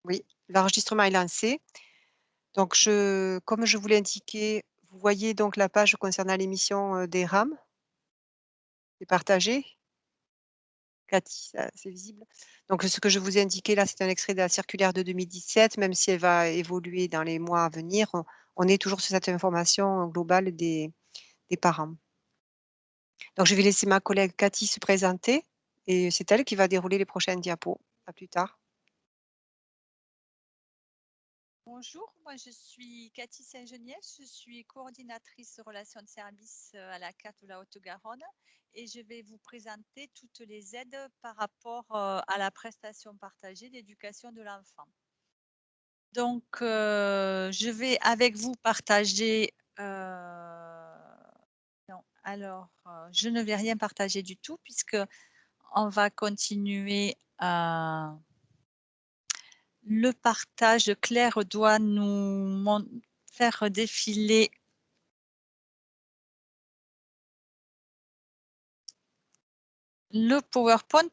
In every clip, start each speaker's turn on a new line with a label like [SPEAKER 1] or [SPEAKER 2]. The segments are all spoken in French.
[SPEAKER 1] Oui, l'enregistrement est lancé. Donc comme je vous l'ai indiqué, vous voyez donc la page concernant l'émission, des RAM, est partagée? Cathy, ça c'est visible? Donc ce que je vous ai indiqué là, c'est un extrait de la circulaire de 2017, même si elle va évoluer dans les mois à venir, on est toujours sur cette information globale des parents. Donc je vais laisser ma collègue Cathy se présenter et c'est elle qui va dérouler les prochaines diapos. À plus tard.
[SPEAKER 2] Bonjour, moi je suis Cathy Saint-Geniès, je suis coordinatrice relations de service à la CAF de la Haute-Garonne et je vais vous présenter toutes les aides par rapport à la prestation partagée d'éducation de l'enfant. Donc, je vais avec vous partager, non, alors, je ne vais rien partager du tout puisque on va continuer à le partage. Claire doit nous faire défiler le PowerPoint.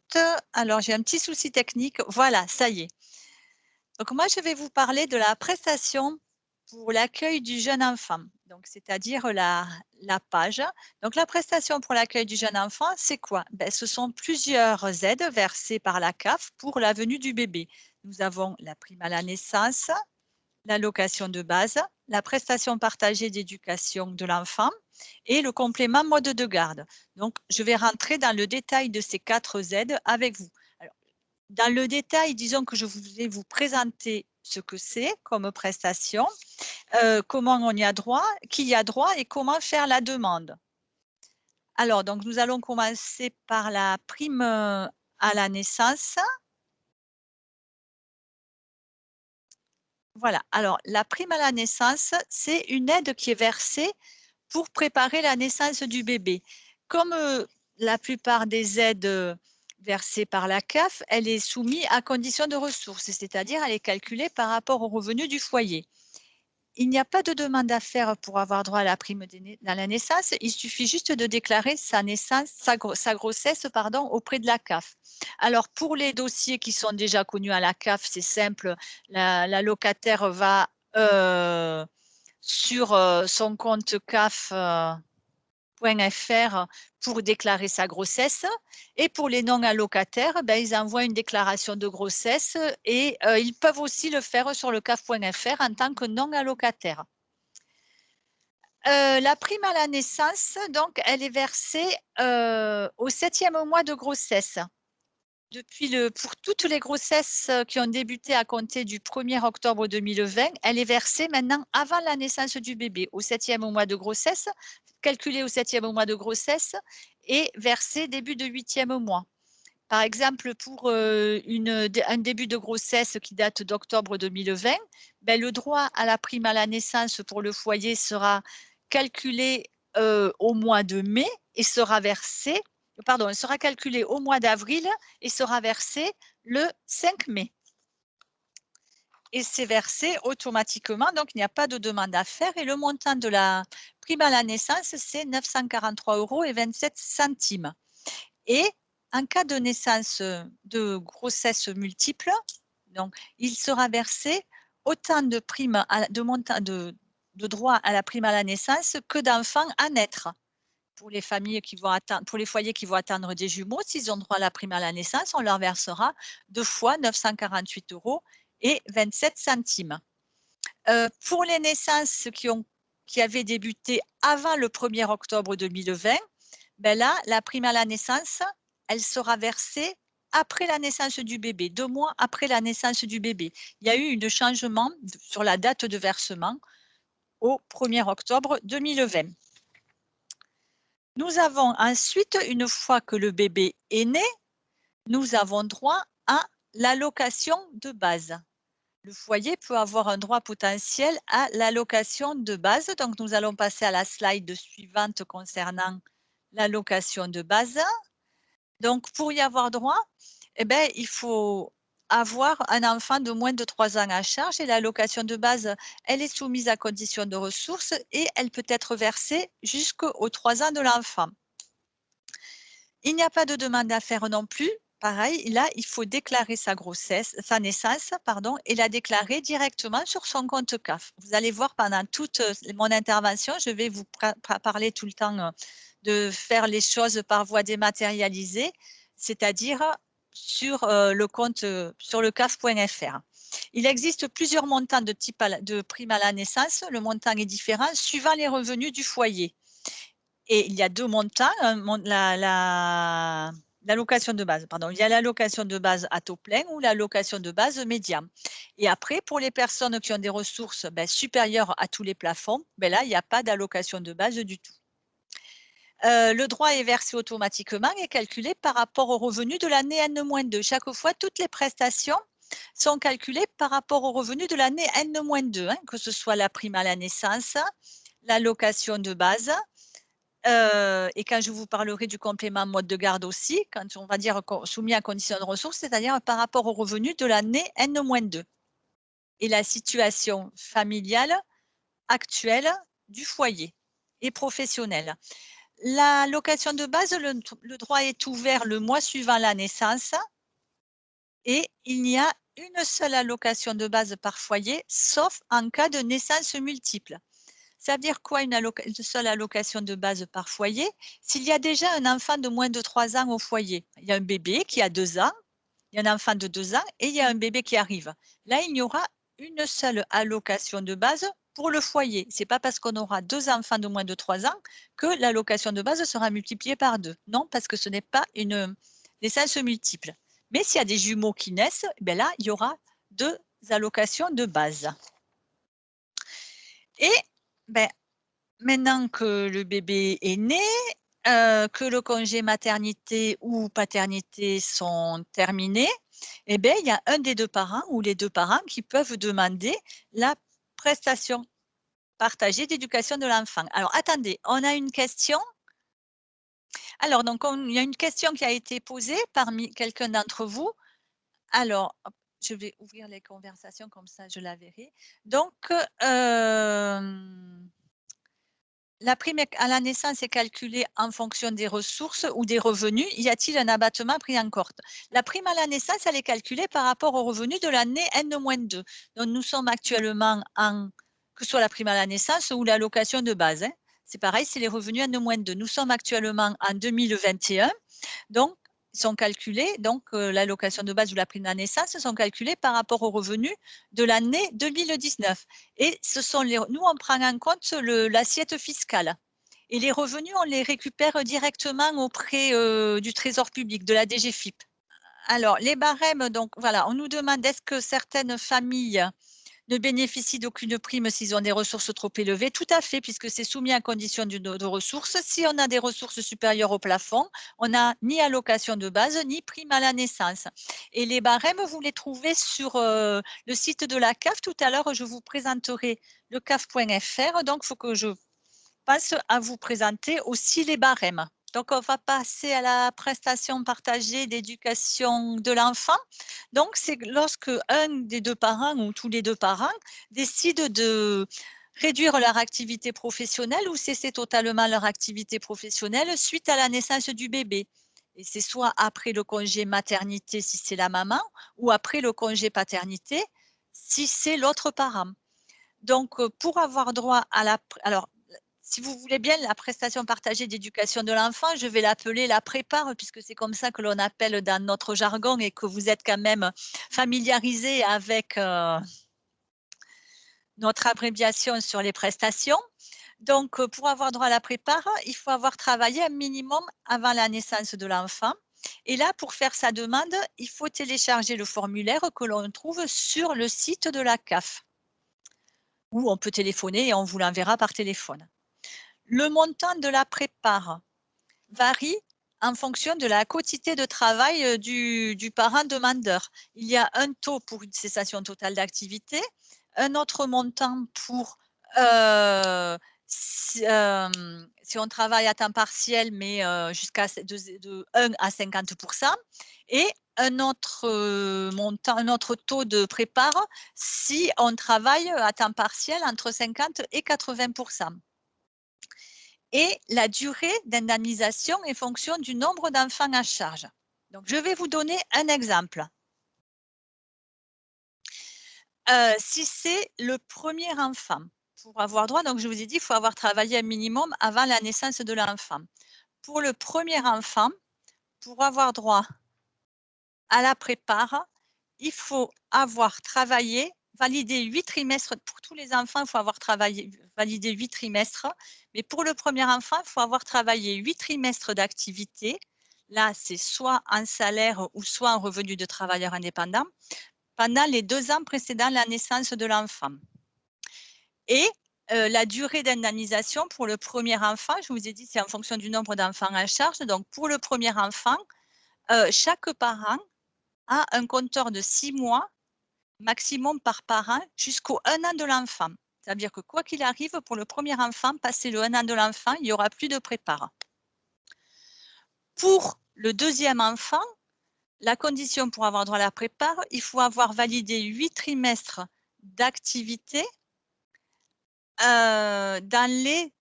[SPEAKER 2] Alors, j'ai un petit souci technique. Voilà, ça y est. Donc, moi, je vais vous parler de la prestation pour l'accueil du jeune enfant. Donc, c'est-à-dire la page. Donc, la prestation pour l'accueil du jeune enfant, c'est quoi? Ben, ce sont plusieurs aides versées par la CAF pour la venue du bébé. Nous avons la prime à la naissance, l'allocation de base, la prestation partagée d'éducation de l'enfant et le complément mode de garde. Donc, je vais rentrer dans le détail de ces 4 aides avec vous. Alors, dans le détail, disons que je vais vous présenter ce que c'est comme prestation, comment on y a droit, qui y a droit et comment faire la demande. Alors, donc, nous allons commencer par la prime à la naissance. Voilà. Alors, la prime à la naissance, c'est une aide qui est versée pour préparer la naissance du bébé. Comme, la plupart des aides, versées par la CAF, elle est soumise à condition de ressources, c'est-à-dire elle est calculée par rapport aux revenus du foyer. Il n'y a pas de demande à faire pour avoir droit à la prime à la naissance, il suffit juste de déclarer sa naissance, sa grossesse pardon, auprès de la CAF. Alors pour les dossiers qui sont déjà connus à la CAF, c'est simple, la locataire va, sur, son compte CAF, .fr pour déclarer sa grossesse et pour les non-allocataires, ben, ils envoient une déclaration de grossesse et ils peuvent aussi le faire sur le CAF.fr en tant que non-allocataire. La prime à la naissance, donc, elle est versée, au 7e mois de grossesse. Pour toutes les grossesses, qui ont débuté à compter du 1er octobre 2020, elle est versée maintenant avant la naissance du bébé, au 7e mois de grossesse, calculée au 7e mois de grossesse et versée début de 8e mois. Par exemple, pour, un début de grossesse qui date d'octobre 2020, ben, le droit à la prime à la naissance pour le foyer sera calculé, au mois de mai et sera versé pardon, elle sera calculée au mois d'avril et sera versée le 5 mai. Et c'est versé automatiquement, donc il n'y a pas de demande à faire et le montant de la prime à la naissance, c'est 943,27 €. Et en cas de naissance, de grossesse multiple, donc il sera versé autant de primes de montant de droits à la prime à la naissance que d'enfants à naître. Pour les familles qui vont attendre pour les foyers qui vont attendre des jumeaux, s'ils ont droit à la prime à la naissance, on leur versera 2 fois 948,27 €. Pour les naissances qui avaient débuté avant le 1er octobre 2020, ben là, la prime à la naissance, elle sera versée après la naissance du bébé, 2 mois après la naissance du bébé. Il y a eu un changement sur la date de versement au 1er octobre 2020. Nous avons ensuite, une fois que le bébé est né, nous avons droit à l'allocation de base. Le foyer peut avoir un droit potentiel à l'allocation de base. Donc, nous allons passer à la slide suivante concernant l'allocation de base. Donc, pour y avoir droit, eh ben, il faut avoir un enfant de moins de 3 ans à charge et l'allocation de base, elle est soumise à condition de ressources et elle peut être versée jusqu'aux 3 ans de l'enfant. Il n'y a pas de demande à faire non plus pareil, là, il faut déclarer sa naissance, pardon, et la déclarer directement sur son compte CAF. Vous allez voir pendant toute, mon intervention, je vais vous parler tout le temps, de faire les choses par voie dématérialisée, c'est-à-dire sur, le compte, sur le CAF.fr. Il existe plusieurs montants de prime à la naissance. Le montant est différent suivant les revenus du foyer. Et il y a 2 montants, l'allocation de base, pardon. Il y a l'allocation de base à taux plein ou l'allocation de base médian. Et après, pour les personnes qui ont des ressources, supérieures à tous les plafonds, là, il n'y a pas d'allocation de base du tout. Le droit est versé automatiquement et calculé par rapport aux revenus de l'année N-2. Chaque fois, toutes les prestations sont calculées par rapport aux revenus de l'année N-2, que ce soit la prime à la naissance, l'allocation de base, et quand je vous parlerai du complément mode de garde aussi, quand on va dire soumis à condition de ressources, c'est-à-dire par rapport aux revenus de l'année N-2 et la situation familiale actuelle du foyer et professionnelle. L'allocation de base, le droit est ouvert le mois suivant la naissance et il n'y a une seule allocation de base par foyer, sauf en cas de naissance multiple. Ça veut dire quoi une seule allocation de base par foyer? S'il y a déjà un enfant de moins de 3 ans au foyer, il y a un bébé qui a 2 ans, il y a un enfant de 2 ans et il y a un bébé qui arrive. Là, il y aura une seule allocation de base pour le foyer. C'est pas parce qu'on aura 2 enfants de moins de 3 ans que l'allocation de base sera multipliée par 2. Non, parce que ce n'est pas une naissance multiple. Mais s'il y a des jumeaux qui naissent, là, il y aura 2 allocations de base. Et ben, maintenant que le bébé est né, que le congé maternité ou paternité sont terminés, il y a un des 2 parents ou les 2 parents qui peuvent demander la prestation partagée d'éducation de l'enfant. Alors attendez, on a une question. Alors donc il y a une question qui a été posée parmi quelqu'un d'entre vous. Alors, hop, je vais ouvrir les conversations comme ça je la verrai. Donc, la prime à la naissance est calculée en fonction des ressources ou des revenus. Y a-t-il un abattement pris en compte? La prime à la naissance, elle est calculée par rapport aux revenus de l'année N-2. Donc, nous sommes actuellement que ce soit la prime à la naissance ou l'allocation de base, hein. C'est pareil, c'est les revenus N-2. Nous sommes actuellement en 2021. Donc, sont calculés, donc l'allocation de base ou la prime à la naissance sont calculés par rapport aux revenus de l'année 2019. Et nous, on prend en compte l'assiette fiscale. Et les revenus, on les récupère directement auprès du Trésor public, de la DGFiP. Alors, les barèmes, donc voilà, on nous demande est-ce que certaines familles ne bénéficient d'aucune prime s'ils ont des ressources trop élevées? Tout à fait, puisque c'est soumis à condition de ressources. Si on a des ressources supérieures au plafond, on n'a ni allocation de base, ni prime à la naissance. Et les barèmes, vous les trouvez sur le site de la CAF. Tout à l'heure, je vous présenterai le CAF.fr. Donc, il faut que je passe à vous présenter aussi les barèmes. Donc, on va passer à la prestation partagée d'éducation de l'enfant. Donc, c'est lorsque un des 2 parents ou tous les 2 parents décident de réduire leur activité professionnelle ou cesser totalement leur activité professionnelle suite à la naissance du bébé. Et c'est soit après le congé maternité si c'est la maman ou après le congé paternité si c'est l'autre parent. Donc, pour avoir droit à alors, si vous voulez bien, la prestation partagée d'éducation de l'enfant, je vais l'appeler la prépare, puisque c'est comme ça que l'on appelle dans notre jargon et que vous êtes quand même familiarisé avec notre abréviation sur les prestations. Donc, pour avoir droit à la prépare, il faut avoir travaillé un minimum avant la naissance de l'enfant. Et là, pour faire sa demande, il faut télécharger le formulaire que l'on trouve sur le site de la CAF, ou on peut téléphoner et on vous l'enverra par téléphone. Le montant de la prépare varie en fonction de la quotité de travail, du parent demandeur. Il y a un taux pour une cessation totale d'activité, un autre montant pour, si on travaille à temps partiel, mais jusqu'à de 1 à 50 et un autre, montant, un autre taux de prépare si on travaille à temps partiel entre 50 et 80. Et la durée d'indemnisation est fonction du nombre d'enfants à charge. Donc, je vais vous donner un exemple. Si c'est le premier enfant, pour avoir droit, donc je vous ai dit, il faut avoir travaillé un minimum avant la naissance de l'enfant. Pour le premier enfant, pour avoir droit à la prépare, il faut avoir travaillé, validé 8 trimestres. Pour tous les enfants, il faut avoir travaillé, validé 8 trimestres. Mais pour le premier enfant, il faut avoir travaillé 8 trimestres d'activité. Là, c'est soit en salaire ou soit en revenu de travailleur indépendant pendant les 2 ans précédant la naissance de l'enfant. Et la durée d'indemnisation pour le premier enfant, je vous ai dit, c'est en fonction du nombre d'enfants à charge. Donc, pour le premier enfant, chaque parent a un compteur de 6 mois maximum par parent jusqu'au 1 an de l'enfant. C'est-à-dire que quoi qu'il arrive, pour le premier enfant, passé le 1 an de l'enfant, il n'y aura plus de prépare. Pour le deuxième enfant, la condition pour avoir droit à la prépare, il faut avoir validé 8 trimestres d'activité dans les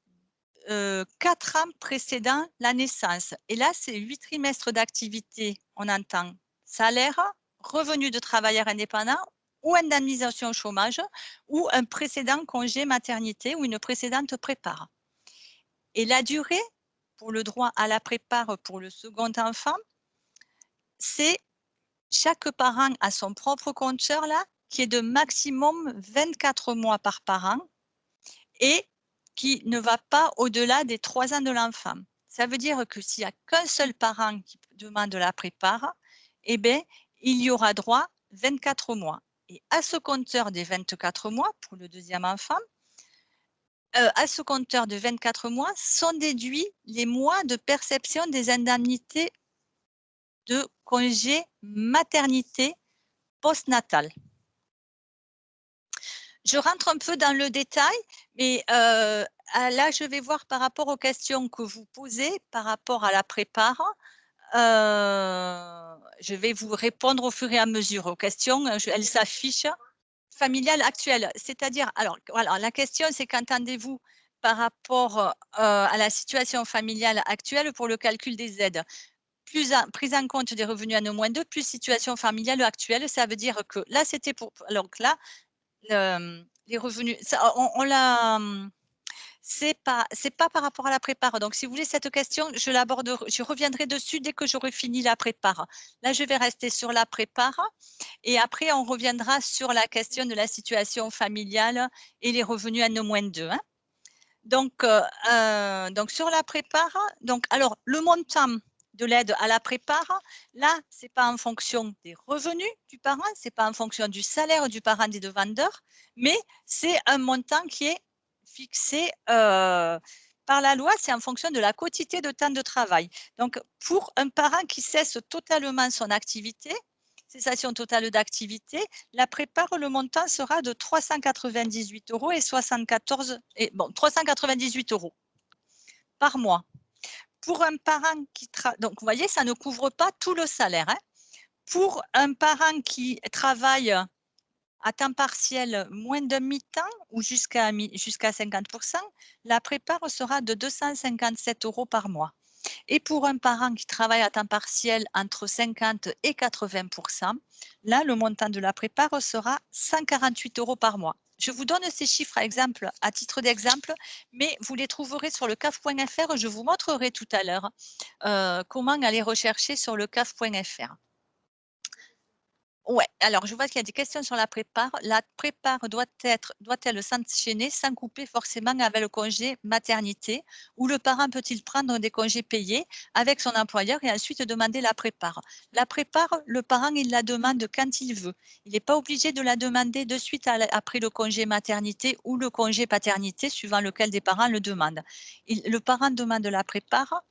[SPEAKER 2] 4 ans précédant la naissance. Et là, c'est 8 trimestres d'activité, on entend salaire, revenu de travailleur indépendant ou indemnisation au chômage ou un précédent congé maternité ou une précédente prépare. Et la durée pour le droit à la prépare pour le second enfant, c'est chaque parent a son propre compteur là, qui est de maximum 24 mois par parent et qui ne va pas au-delà des 3 ans de l'enfant. Ça veut dire que s'il n'y a qu'un seul parent qui demande la prépare, eh bien, il y aura droit 24 mois. Et à ce compteur des 24 mois pour le deuxième enfant, à ce compteur de 24 mois sont déduits les mois de perception des indemnités de congé maternité postnatal. Je rentre un peu dans le détail, mais là, je vais voir par rapport aux questions que vous posez, par rapport à la prépare. Je vais vous répondre au fur et à mesure aux questions, elles s'affichent. Familiale actuelle, c'est-à-dire alors voilà, la question c'est qu'entendez-vous par rapport, à la situation familiale actuelle pour le calcul des aides? Plus en prise en compte des revenus à no moins 2 plus situation familiale actuelle, ça veut dire que là, c'était pour alors que là, les revenus, ça on l'a, c'est pas par rapport à la prépare. Donc si vous voulez cette question, je reviendrai dessus dès que j'aurai fini la prépare. Là, je vais rester sur la prépare et après on reviendra sur la question de la situation familiale et les revenus à no moins 2, hein. Donc sur la prépare, donc alors le montant de l'aide à la prépare, là, c'est pas en fonction des revenus du parent, c'est pas en fonction du salaire du parent des demandeurs, mais c'est un montant qui est fixé, par la loi, c'est en fonction de la quotité de temps de travail. Donc pour un parent qui cesse totalement son activité, cessation totale d'activité, la prépare, le montant sera de 398 € et 74 et bon, 398 € par mois. Pour un parent qui donc vous voyez, ça ne couvre pas tout le salaire, hein. Pour un parent qui travaille à temps partiel moins d'un mi-temps ou jusqu'à 50 la prépare sera de 257 € par mois. Et pour un parent qui travaille à temps partiel entre 50 et 80 là, le montant de la prépare sera 148 € par mois. Je vous donne ces chiffres à titre d'exemple, mais vous les trouverez sur le CAF.fr. Je vous montrerai tout à l'heure comment aller rechercher sur le CAF.fr. Ouais, alors je vois qu'il y a des questions sur la prépare. La prépare doit-elle s'enchaîner sans couper forcément avec le congé maternité? Ou le parent peut-il prendre des congés payés avec son employeur et ensuite demander la prépare? La prépare, le parent, il la demande quand il veut. Il n'est pas obligé de la demander de suite après le congé maternité ou le congé paternité, suivant lequel des parents le demandent. Le parent demande la prépare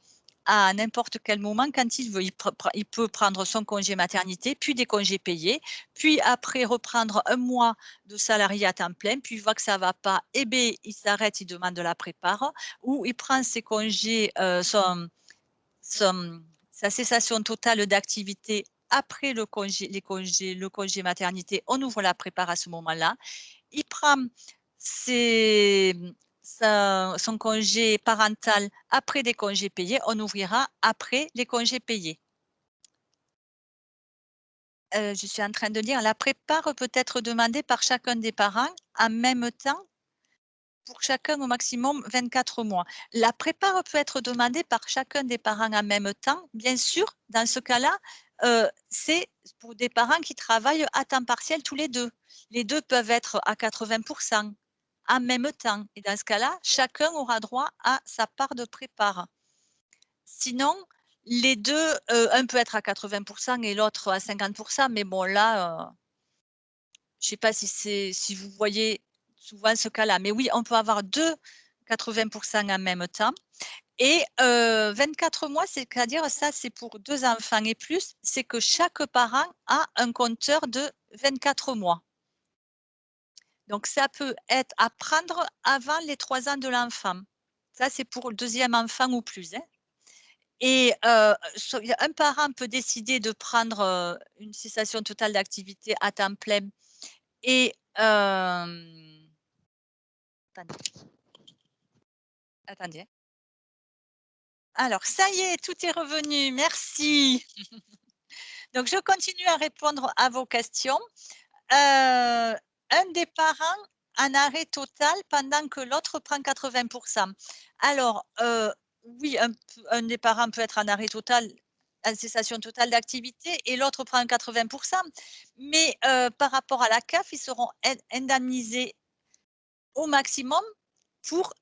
[SPEAKER 2] à n'importe quel moment quand il veut. Il peut prendre son congé maternité, puis des congés payés, puis après reprendre un mois de salarié à temps plein, puis il voit que ça ne va pas, eh bien, il s'arrête, il demande la prépare, ou il prend ses congés, son sa cessation totale d'activité après le congé maternité, on ouvre la prépare à ce moment-là. Il prend ses son congé parental après des congés payés, on ouvrira après les congés payés. Je suis en train de lire, la prépare peut être demandée par chacun des parents en même temps pour chacun au maximum 24 mois. La prépare peut être demandée par chacun des parents en même temps. Bien sûr, dans ce cas-là, c'est pour des parents qui travaillent à temps partiel tous les 2. Les 2 peuvent être à 80 en même temps et dans ce cas-là, chacun aura droit à sa part de prépare. Sinon, les 2, un peut être à 80 et l'autre à 50 mais bon là, je ne sais pas si vous voyez souvent ce cas-là, mais oui, on peut avoir 2 80 en même temps et 24 mois, c'est-à-dire ça, c'est pour 2 enfants et plus, c'est que chaque parent a un compteur de 24 mois. Donc ça peut être à prendre avant les 3 ans de l'enfant. Ça, c'est pour le deuxième enfant ou plus, hein. Et un parent peut décider de prendre, une cessation totale d'activité à temps plein et attendez, attendez, hein. Alors ça y est, tout est revenu, merci. Donc je continue à répondre à vos questions. Un des parents en arrêt total pendant que l'autre prend 80. Alors, oui, un des parents peut être en arrêt total, en cessation totale d'activité et l'autre prend 80. Mais, par rapport à la CAF, ils seront indemnisés au maximum pour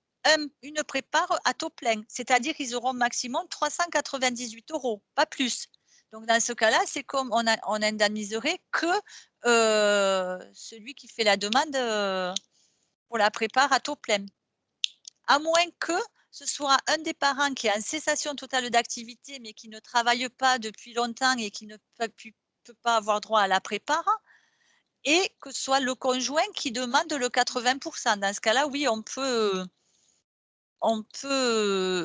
[SPEAKER 2] une prépare à taux plein. C'est-à-dire qu'ils auront maximum 398 €, pas plus. Donc dans ce cas-là, c'est comme on indemniserait que, celui qui fait la demande, pour la prépare à taux plein. À moins que ce soit un des parents qui est en cessation totale d'activité, mais qui ne travaille pas depuis longtemps et qui ne peut pas avoir droit à la prépare et que ce soit le conjoint qui demande le 80. Dans ce cas-là, oui, on peut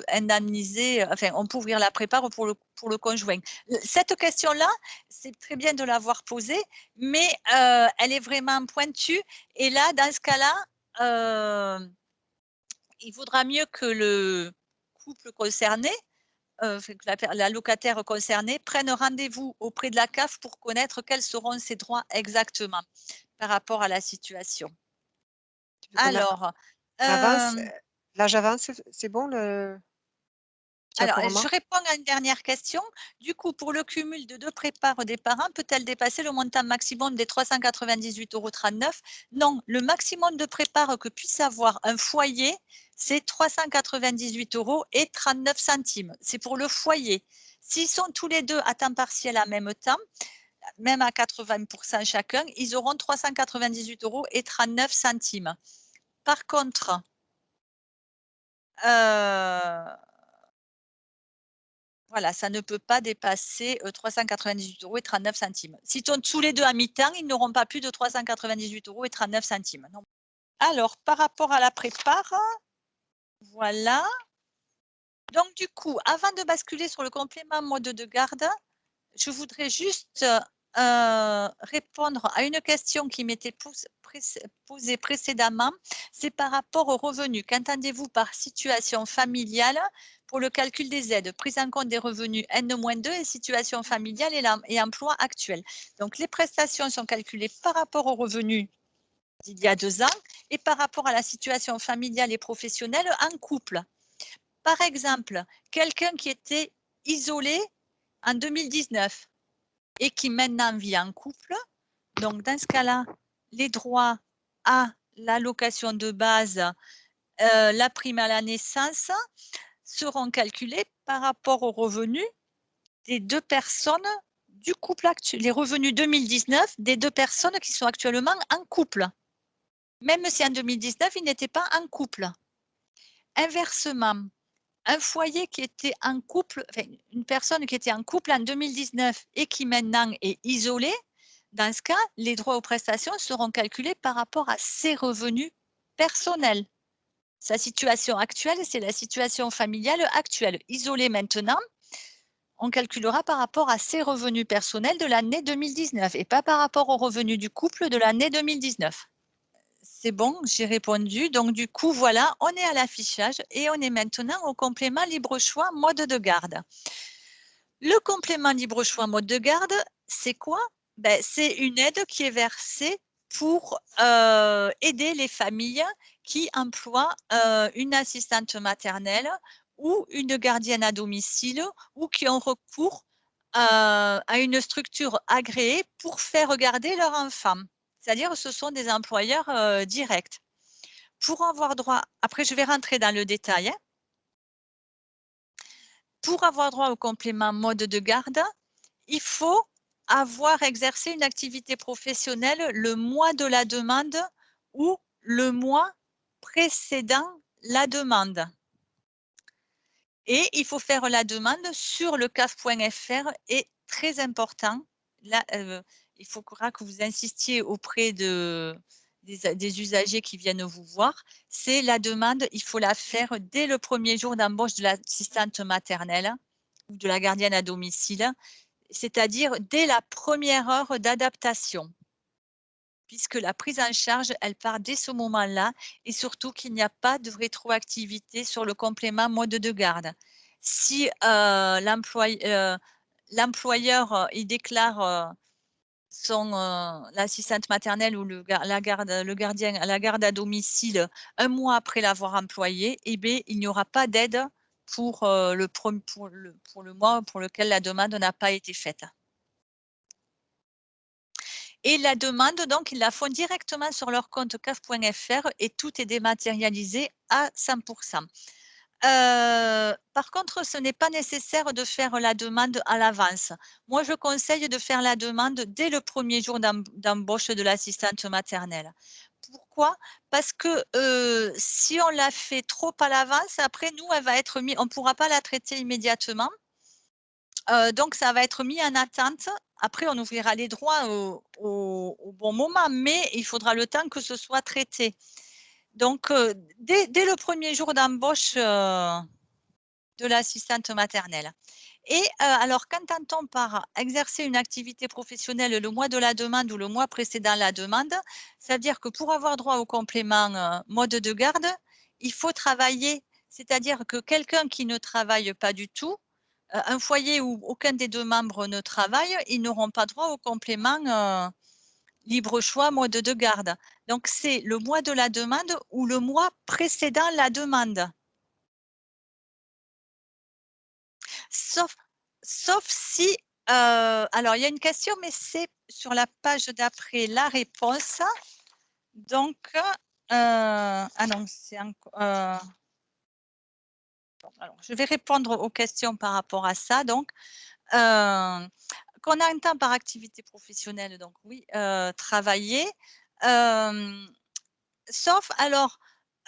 [SPEAKER 2] indemniser, enfin, on peut ouvrir la prépare pour le conjoint. Cette question-là, c'est très bien de l'avoir posée, mais elle est vraiment pointue et là, dans ce cas-là, il vaudra mieux que le couple concerné, enfin que la locataire concernée prenne rendez-vous auprès de la CAF pour connaître quels seront ses droits exactement par rapport à la situation.
[SPEAKER 1] Tu veux
[SPEAKER 2] Alors,
[SPEAKER 1] on avance,
[SPEAKER 2] hem
[SPEAKER 1] l'âge avance, c'est bon tu as
[SPEAKER 2] Alors,
[SPEAKER 1] pour
[SPEAKER 2] je
[SPEAKER 1] remarque?
[SPEAKER 2] réponds à une dernière question. Du coup, pour le cumul de 2 prépares des parents, peut-elle dépasser le montant maximum des 398,39 €? Non, le maximum de prépares que puisse avoir un foyer, c'est 398,39 €. C'est pour le foyer. S'ils sont tous les 2 à temps partiel en même temps, même à 80 chacun, ils auront 398,39 €. Par contre, voilà, ça ne peut pas dépasser, 398,39 €. S'ils sont tous les 2 à mi-temps, ils n'auront pas plus de 398,39 €, non. Alors par rapport à la prépare, voilà. Donc du coup, avant de basculer sur le complément mode de garde, je voudrais juste, répondre à une question qui m'était posée précédemment. C'est par rapport aux revenus. Qu'entendez-vous par situation familiale pour le calcul des aides? Prise en compte des revenus N-2 et situation familiale et emploi actuel. Donc les prestations sont calculées par rapport aux revenus d'il y a 2 ans et par rapport à la situation familiale et professionnelle en couple. Par exemple, quelqu'un qui était isolé en 2019 et qui maintenant vit en couple. Donc dans ce cas-là, les droits à l'allocation de base, la prime à la naissance seront calculés par rapport aux revenus des 2 personnes du couple actuel, les revenus 2019 des 2 personnes qui sont actuellement en couple, même si en 2019 ils n'étaient pas en couple. Inversement, un foyer qui était en couple, enfin une personne qui était en couple en 2019 et qui maintenant est isolée, dans ce cas, les droits aux prestations seront calculés par rapport à ses revenus personnels. Sa situation actuelle, c'est la situation familiale actuelle. Isolé maintenant, on calculera par rapport à ses revenus personnels de l'année 2019 et pas par rapport aux revenus du couple de l'année 2019. C'est bon, j'ai répondu. Donc du coup, voilà, on est à l'affichage et on est maintenant au complément libre choix mode de garde. Le complément libre choix mode de garde, c'est quoi? Ben, c'est une aide qui est versée pour, aider les familles qui emploient, une assistante maternelle ou une gardienne à domicile ou qui ont recours, à une structure agréée pour faire garder leur enfant. C'est-à-dire, ce sont des employeurs, directs. Pour avoir droit après je vais rentrer dans le détail, hein. Pour avoir droit au complément mode de garde, il faut avoir exercé une activité professionnelle le mois de la demande ou le mois précédant la demande et il faut faire la demande sur le CAF.fr et très important, là, il faudra que vous insistiez auprès des usagers qui viennent vous voir. C'est la demande, il faut la faire dès le premier jour d'embauche de l'assistante maternelle ou de la gardienne à domicile, c'est-à-dire dès la première heure d'adaptation, puisque la prise en charge, elle part dès ce moment-là et surtout qu'il n'y a pas de rétroactivité sur le complément mode de garde. Si, l'employeur, il déclare, l'assistante maternelle ou le gardien la garde à domicile un mois après l'avoir employé, eh beh, il n'y aura pas d'aide pour le mois pour lequel la demande n'a pas été faite. Et la demande, donc, ils la font directement sur leur compte CAF.fr et tout est dématérialisé à 100. Par contre, ce n'est pas nécessaire de faire la demande à l'avance. Moi, je conseille de faire la demande dès le premier jour d'embauche de l'assistante maternelle. Pourquoi? Parce que, si on la fait trop à l'avance, après nous, elle va être on ne pourra pas la traiter immédiatement. Donc ça va être mis en attente. Après, on ouvrira les droits au bon moment, mais il faudra le temps que ce soit traité. Donc, dès le premier jour d'embauche, de l'assistante maternelle et alors qu'entend-on par exercer une activité professionnelle le mois de la demande ou le mois précédant la demande? C'est-à-dire que pour avoir droit au complément, mode de garde, il faut travailler. C'est-à-dire que quelqu'un qui ne travaille pas du tout, un foyer où aucun des 2 membres ne travaille, ils n'auront pas droit au complément, libre choix mode de garde. Donc c'est le mois de la demande ou le mois précédant la demande. Sauf sauf si, alors il y a une question, mais c'est sur la page d'après la réponse. Donc, ah non, c'est bon, alors je vais répondre aux questions par rapport à ça donc, qu'on entend par activité professionnelle, donc oui, travailler, hem sauf alors,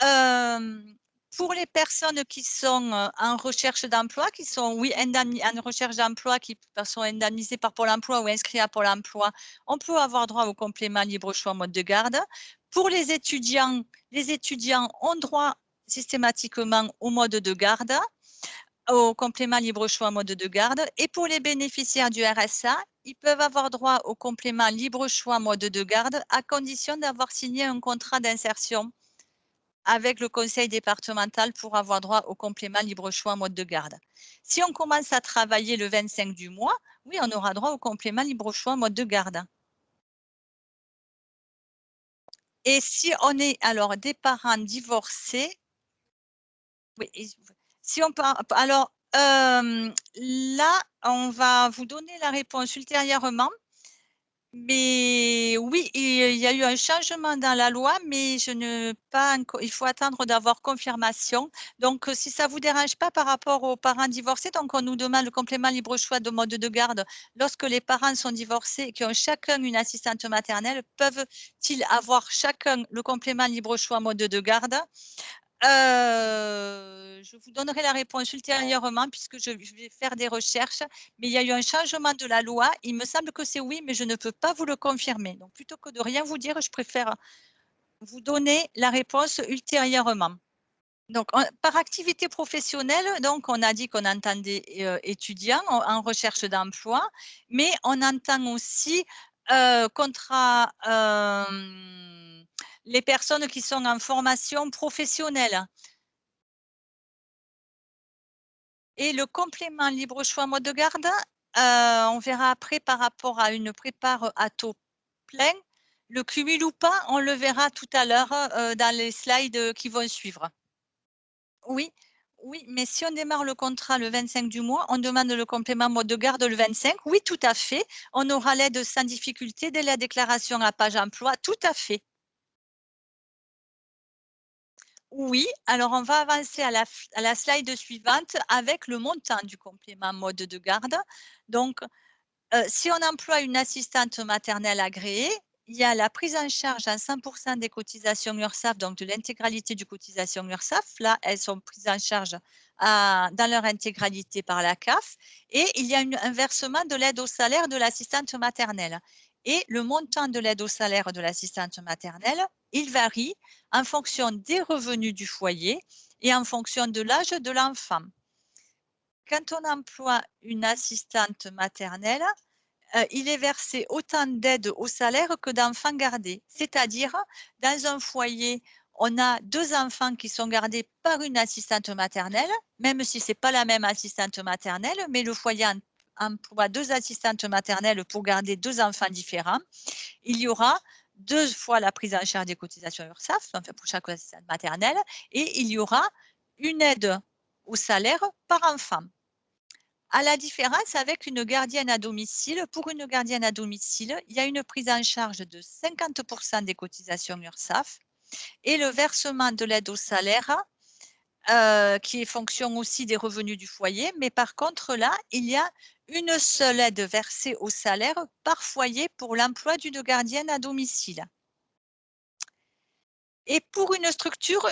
[SPEAKER 2] hem, pour les personnes qui sont, en recherche d'emploi, qui sont, oui, en recherche d'emploi, qui sont indemnisées par Pôle emploi ou inscrits à Pôle emploi, on peut avoir droit au complément libre choix mode de garde. Pour les étudiants ont droit systématiquement au mode de garde, au complément libre choix mode de garde et pour les bénéficiaires du RSA, ils peuvent avoir droit au complément libre choix mode de garde à condition d'avoir signé un contrat d'insertion avec le conseil départemental pour avoir droit au complément libre choix mode de garde. Si on commence à travailler le 25 du mois, oui, on aura droit au complément libre choix mode de garde. Et si on est alors des parents divorcés, oui, si on part alors, là, on va vous donner la réponse ultérieurement. Mais oui, il y a eu un changement dans la loi, mais je ne pas enco il faut attendre d'avoir confirmation. Donc, si ça vous dérange pas par rapport aux parents divorcés, donc on nous demande le complément libre choix de mode de garde. Lorsque les parents sont divorcés et qui ont chacun une assistante maternelle, peuvent-ils avoir chacun le complément libre choix mode de garde? Je vous donnerai la réponse ultérieurement puisque je vais faire des recherches, mais il y a eu un changement de la loi. Il me semble que c'est oui, mais je ne peux pas vous le confirmer. Donc plutôt que de rien vous dire, je préfère vous donner la réponse ultérieurement. Donc par activité professionnelle, donc on a dit qu'on entendait, étudiants en recherche d'emploi, mais on entend aussi, contrat, les personnes qui sont en formation professionnelle. Et le complément libre choix mode de garde, On verra après par rapport à une prépare à taux plein. Le cumul ou pas, on le verra tout à l'heure, dans les slides, qui vont suivre. Oui, oui, mais si on démarre le contrat le 25 du mois, on demande le complément mode de garde le 25. Oui, tout à fait. On aura l'aide sans difficulté dès la déclaration à page emploi. Tout à fait. Oui, alors on va avancer à la slide suivante avec le montant du complément mode de garde. Donc, si on emploie une assistante maternelle agréée, il y a la prise en charge à 100 des cotisations URSSAF, donc de l'intégralité du cotisation URSSAF. Là, elles sont prises en charge dans leur intégralité par la CAF et il y a un versement de l'aide au salaire de l'assistante maternelle et le montant de l'aide au salaire de l'assistante maternelle, il varie en fonction des revenus du foyer et en fonction de l'âge de l'enfant. Quand on emploie une assistante maternelle, il est versé autant d'aides au salaire que d'enfants gardés. C'est-à-dire, dans un foyer, on a 2 enfants qui sont gardés par une assistante maternelle, même si c'est pas la même assistante maternelle, mais le foyer emploie 2 assistantes maternelles pour garder 2 enfants différents. Il y aura 2 fois la prise en charge des cotisations URSSAF, enfin pour chaque assistante maternelle, et il y aura une aide au salaire par enfant. À la différence avec une gardienne à domicile, pour une gardienne à domicile, il y a une prise en charge de 50 des cotisations URSSAF et le versement de l'aide au salaire, qui est fonction aussi des revenus du foyer. Mais par contre, là, il y a une seule aide versée au salaire par foyer pour l'emploi d'une gardienne à domicile. Et pour une structure,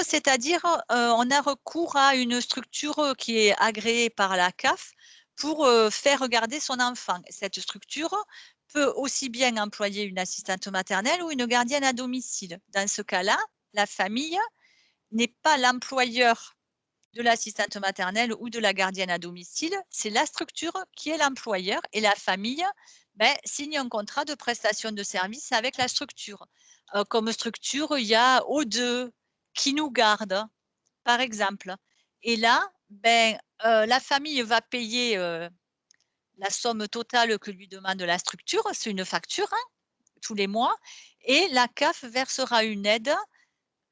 [SPEAKER 2] c'est-à-dire, on a recours à une structure, qui est agréée par la CAF pour, faire garder son enfant. Cette structure peut aussi bien employer une assistante maternelle ou une gardienne à domicile. Dans ce cas-là, la famille n'est pas l'employeur de l'assistante maternelle ou de la gardienne à domicile, c'est la structure qui est l'employeur et la famille, beh, signe un contrat de prestation de service avec la structure. Comme structure, il y a O2 qui nous garde, par exemple. Et là, ben, la famille va payer, la somme totale que lui demande la structure, c'est une facture, hein, tous les mois et la CAF versera une aide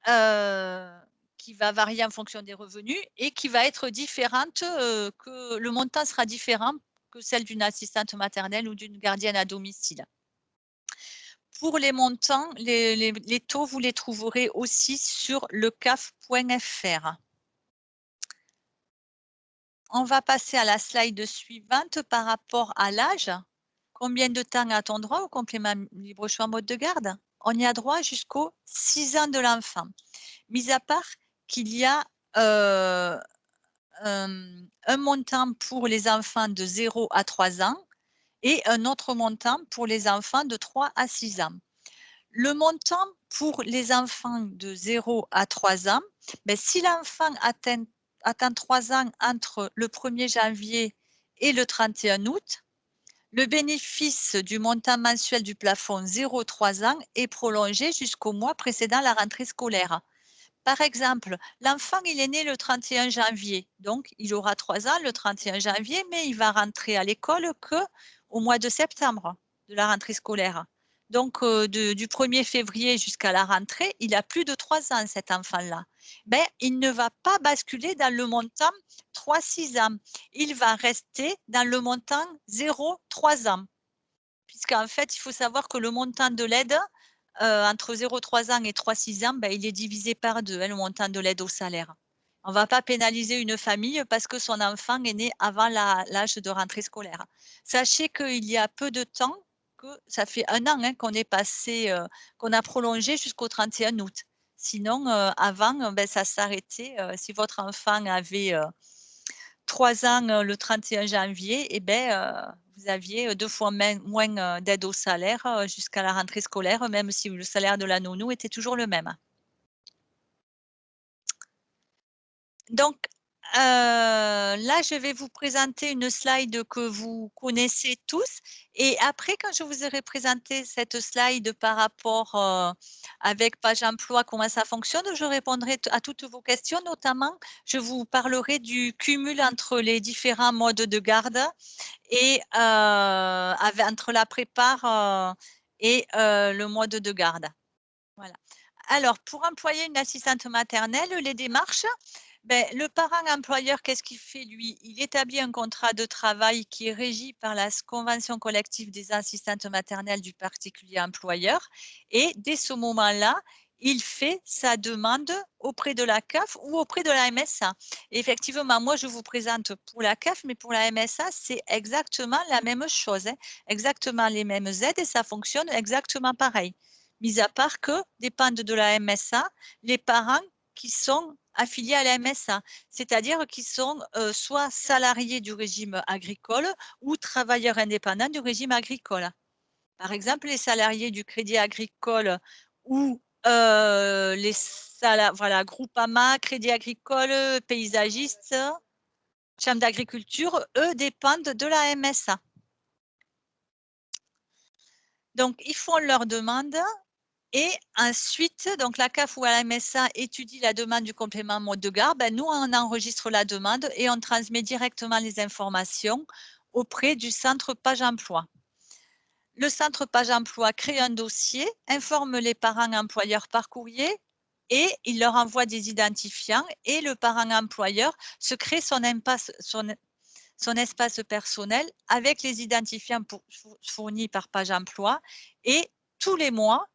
[SPEAKER 2] Heu, qui va varier en fonction des revenus et qui va être différente, que le montant sera différent que celle d'une assistante maternelle ou d'une gardienne à domicile. Pour les montants, les taux, vous les trouverez aussi sur lecaf.fr. On va passer à la slide suivante par rapport à l'âge. Combien de temps a-t-on droit au complément libre choix mode de garde? On y a droit jusqu'aux 6 ans de l'enfant. Mis à part qu'il y a, heu, un montant pour les enfants de 0 à 3 ans et un autre montant pour les enfants de 3 à 6 ans. Le montant pour les enfants de 0 à 3 ans, beh, si l'enfant atteint 3 ans entre le 1er janvier et le 31 août, le bénéfice du montant mensuel du plafond 0-3 ans est prolongé jusqu'au mois précédant la rentrée scolaire. Par exemple, l'enfant, il est né le 31 janvier, donc il aura 3 ans le 31 janvier, mais il va rentrer à l'école que au mois de septembre de la rentrée scolaire. Donc, du 1er février jusqu'à la rentrée, il a plus de 3 ans cet enfant-là. Ben, il ne va pas basculer dans le montant 3-6 ans. Il va rester dans le montant 0-3 ans. Puisqu'en fait, il faut savoir que le montant de l'aide, entre 0,3 ans et 3,6 ans, ben, il est divisé par 2, hein, le montant de l'aide au salaire. On ne va pas pénaliser une famille parce que son enfant est né avant l'âge de rentrée scolaire. Sachez qu'il y a peu de temps, que ça fait 1 an, hein, qu'on est passé, qu'on a prolongé jusqu'au 31 août. Sinon, avant, ben, ça s'arrêtait, si votre enfant avait, 3 ans, le 31 janvier et beh, vous aviez, 2 fois moins, d'aide au salaire, jusqu'à la rentrée scolaire, même si le salaire de la nounou était toujours le même. Donc, Là, je vais vous présenter une slide que vous connaissez tous et après quand je vous aurai présenté cette slide par rapport, avec Page Emploi, comment ça fonctionne, je répondrai à toutes vos questions. Notamment, je vous parlerai du cumul entre les différents modes de garde et entre la prépare, et le mode de garde. Voilà. Alors, pour employer une assistante maternelle, les démarches, ben, le parent employeur, qu'est-ce qu'il fait lui? Il établit un contrat de travail qui est régi par la convention collective des assistantes maternelles du particulier employeur et dès ce moment-là, il fait sa demande auprès de la CAF ou auprès de la MSA. Effectivement, moi je vous présente pour la CAF, mais pour la MSA, c'est exactement la même chose, hein, exactement les mêmes aides et ça fonctionne exactement pareil. Mis à part que dépendent de la MSA les parents qui sont affiliés à la MSA, c'est-à-dire qui sont, soit salariés du régime agricole ou travailleurs indépendants du régime agricole. Par exemple, les salariés du Crédit Agricole ou, voilà, Groupama, Crédit Agricole, paysagistes, chambre d'agriculture, eux dépendent de la MSA. Donc ils font leur demande et ensuite, donc la CAF ou la MSA étudie la demande du complément mode de garde. Ben, nous, on enregistre la demande et on transmet directement les informations auprès du centre Page Emploi. Le centre Page Emploi crée un dossier, informe les parents employeurs par courrier et il leur envoie des identifiants et le parent employeur se crée son espace personnel avec les identifiants fournis par Page Emploi et tous les mois,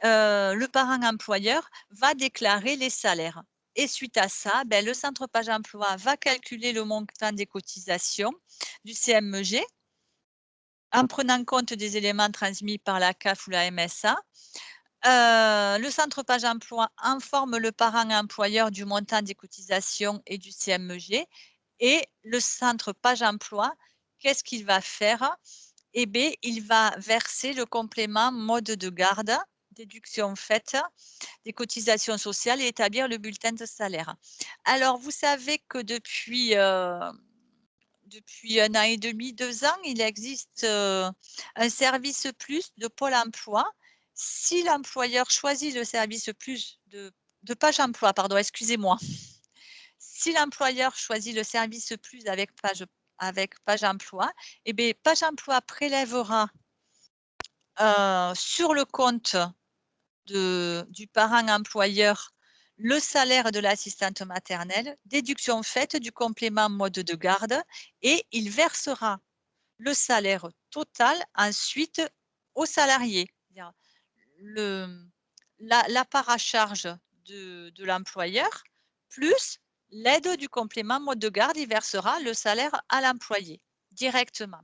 [SPEAKER 2] le parent employeur va déclarer les salaires et suite à ça, ben, le centre Page Emploi va calculer le montant des cotisations du CMG en prenant compte des éléments transmis par la CAF ou la MSA. Le centre Page Emploi informe le parent employeur du montant des cotisations et du CMG et le centre Page Emploi, qu'est-ce qu'il va faire? Eh bien, il va verser le complément mode de garde, déduction faite, des cotisations sociales et établir le bulletin de salaire. Alors, vous savez que depuis 1 an et demi, 2 ans, il existe, un service plus de Pôle emploi. Si l'employeur choisit le service plus de Page emploi, pardon, excusez-moi. Si l'employeur choisit le service plus avec Page emploi, eh bien, Page emploi prélèvera, sur le compte du parent employeur le salaire de l'assistante maternelle, déduction faite du complément mode de garde et il versera le salaire total ensuite au salarié. C'est-à-dire le la part à charge de l'employeur plus l'aide du complément mode de garde, il versera le salaire à l'employé directement.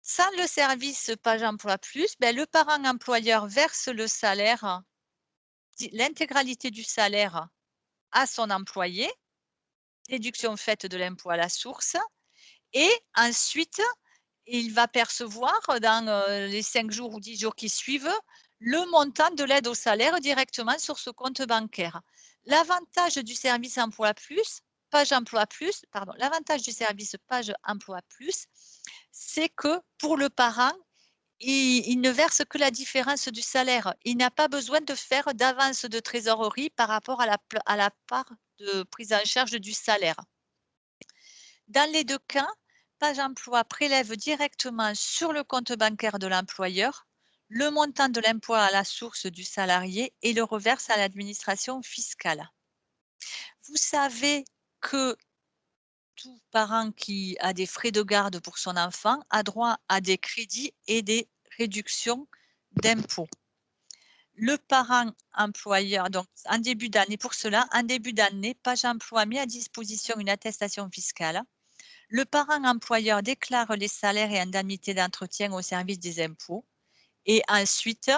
[SPEAKER 2] Sans le service Page Emploi Plus, ben, le parent employeur verse le salaire, l'intégralité du salaire à son employé, déduction faite de l'impôt à la source et ensuite il va percevoir dans, les 5 jours ou 10 jours qui suivent, le montant de l'aide au salaire directement sur ce compte bancaire. L'avantage du service Emploi Plus, Page Emploi Plus, pardon, l'avantage du service Page Emploi Plus, c'est que pour le parent, il ne verse que la différence du salaire. Il n'a pas besoin de faire d'avance de trésorerie par rapport à la part de prise en charge du salaire. Dans les 2 cas, Page Emploi prélève directement sur le compte bancaire de l'employeur le montant de l'impôt à la source du salarié et le reverse à l'administration fiscale. Vous savez que tout parent qui a des frais de garde pour son enfant a droit à des crédits et des réductions d'impôts. Le parent employeur, donc en début d'année, pour cela, en début d'année, Page Emploi a mis à disposition une attestation fiscale. Le parent employeur déclare les salaires et indemnités d'entretien au service des impôts et ensuite,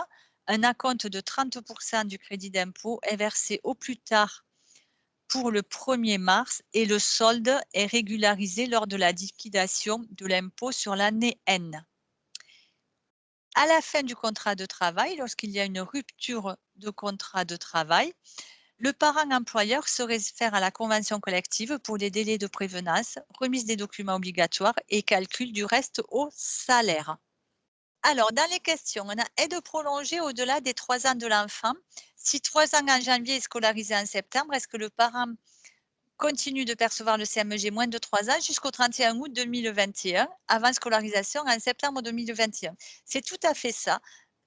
[SPEAKER 2] un acompte de 30% du crédit d'impôt est versé au plus tard pour le 1er mars et le solde est régularisé lors de la liquidation de l'impôt sur l'année N. À la fin du contrat de travail, lorsqu'il y a une rupture de contrat de travail, Le parent employeur se réfère à la convention collective pour les délais de prévenance, remise des documents obligatoires et calcul du reste au salaire. Alors, dans les questions, on a aide prolongée au-delà des 3 ans de l'enfant. Si 3 ans en janvier et scolarisé en septembre, est-ce que le parent continue de percevoir le CMG moins de 3 ans jusqu'au 31 août 2021, avant scolarisation en septembre 2021? C'est tout à fait ça.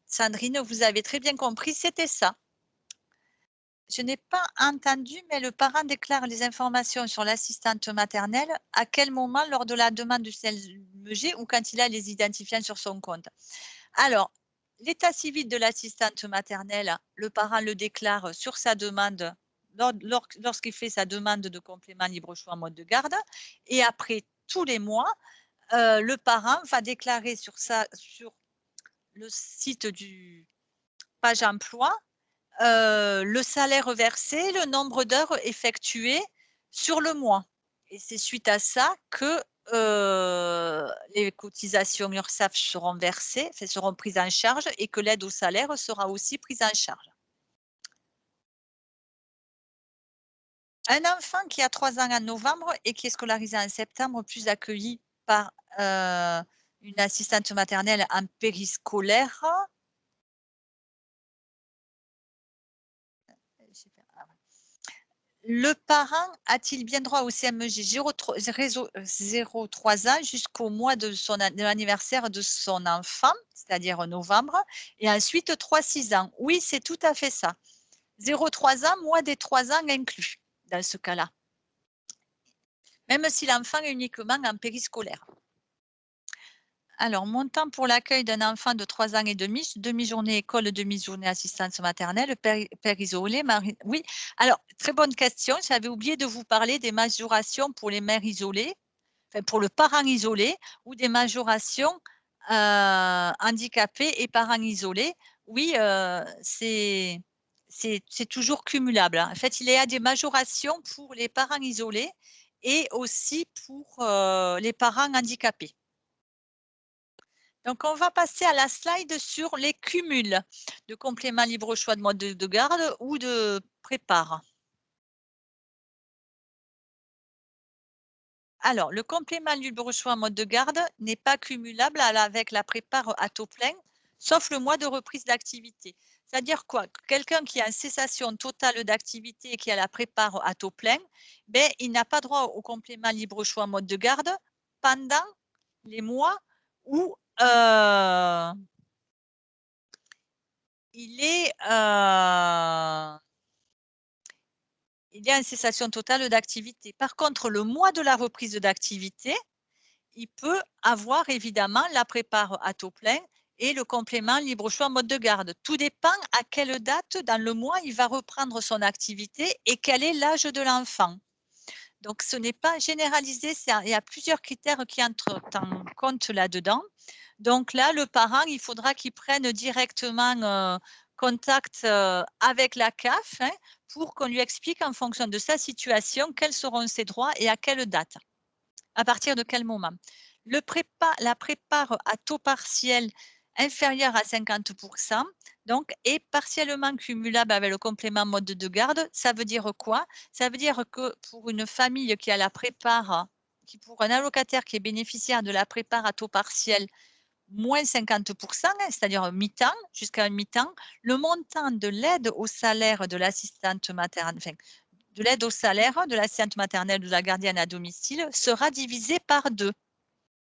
[SPEAKER 2] Sandrine, vous avez très bien compris, c'était ça. Je n'ai pas entendu, mais le parent déclare les informations sur l'assistante maternelle à quel moment lors de la demande du CMG ou quand il a les identifiants sur son compte? Alors, l'état civil de l'assistante maternelle, le parent le déclare sur sa demande lorsqu'il fait sa demande de complément libre choix en mode de garde et après tous les mois, le parent va déclarer sur le site du page emploi, le salaire versé, le nombre d'heures effectuées sur le mois et c'est suite à ça que, les cotisations URSSAF seront versées, enfin seront prises en charge et que l'aide au salaire sera aussi prise en charge. Un enfant qui a 3 ans en novembre et qui est scolarisé en septembre, puis accueilli par, une assistante maternelle en périscolaire. Le parent a-t-il bien droit au CMG 0,3 ans jusqu'au mois de l'anniversaire de son enfant, c'est-à-dire novembre, et ensuite 3-6 ans? Oui, c'est tout à fait ça. 0,3 ans, mois des 3 ans inclus, dans ce cas-là, même si l'enfant est uniquement en périscolaire. Alors, montant pour l'accueil d'un enfant de 3 ans et demi, demi-journée école, demi-journée assistance maternelle, père isolé, oui. Alors, très bonne question. J'avais oublié de vous parler des majorations pour les mères isolées, enfin pour le parent isolé ou des majorations handicapés et parents isolés. Oui, c'est toujours cumulable, hein. En fait, il y a des majorations pour les parents isolés et aussi pour les parents handicapés. Donc, on va passer à la slide sur les cumuls de compléments libre choix de mode de garde ou de prépare. Alors, le complément libre choix en mode de garde n'est pas cumulable avec la prépare à taux plein, sauf le mois de reprise d'activité. C'est-à-dire quoi? Quelqu'un qui a une cessation totale d'activité et qui a la prépare à taux plein, ben, il n'a pas droit au complément libre choix en mode de garde pendant les mois où il est, il y a une cessation totale d'activité. Par contre, le mois de la reprise d'activité, il peut avoir évidemment la prépare à taux plein et le complément libre choix mode de garde. Tout dépend à quelle date dans le mois il va reprendre son activité et quel est l'âge de l'enfant. Donc, ce n'est pas généralisé, il y a plusieurs critères qui entrent en compte là-dedans. Donc là, le parent, il faudra qu'il prenne directement, contact, avec la CAF, hein, pour qu'on lui explique en fonction de sa situation, quels seront ses droits et à quelle date, à partir de quel moment. La prépare à taux partiel inférieur à 50 donc est partiellement cumulable avec le complément mode de garde. Ça veut dire quoi? Ça veut dire que pour une famille qui a la prépare qui pour un allocataire qui est bénéficiaire de la prépare à taux partiel moins 50 hein, c'est-à-dire mi-temps, jusqu'à un mi-temps, le montant de l'aide au salaire de l'assistante maternelle, enfin, de l'aide au salaire de l'assistante maternelle ou de la gardienne à domicile sera divisé par 2.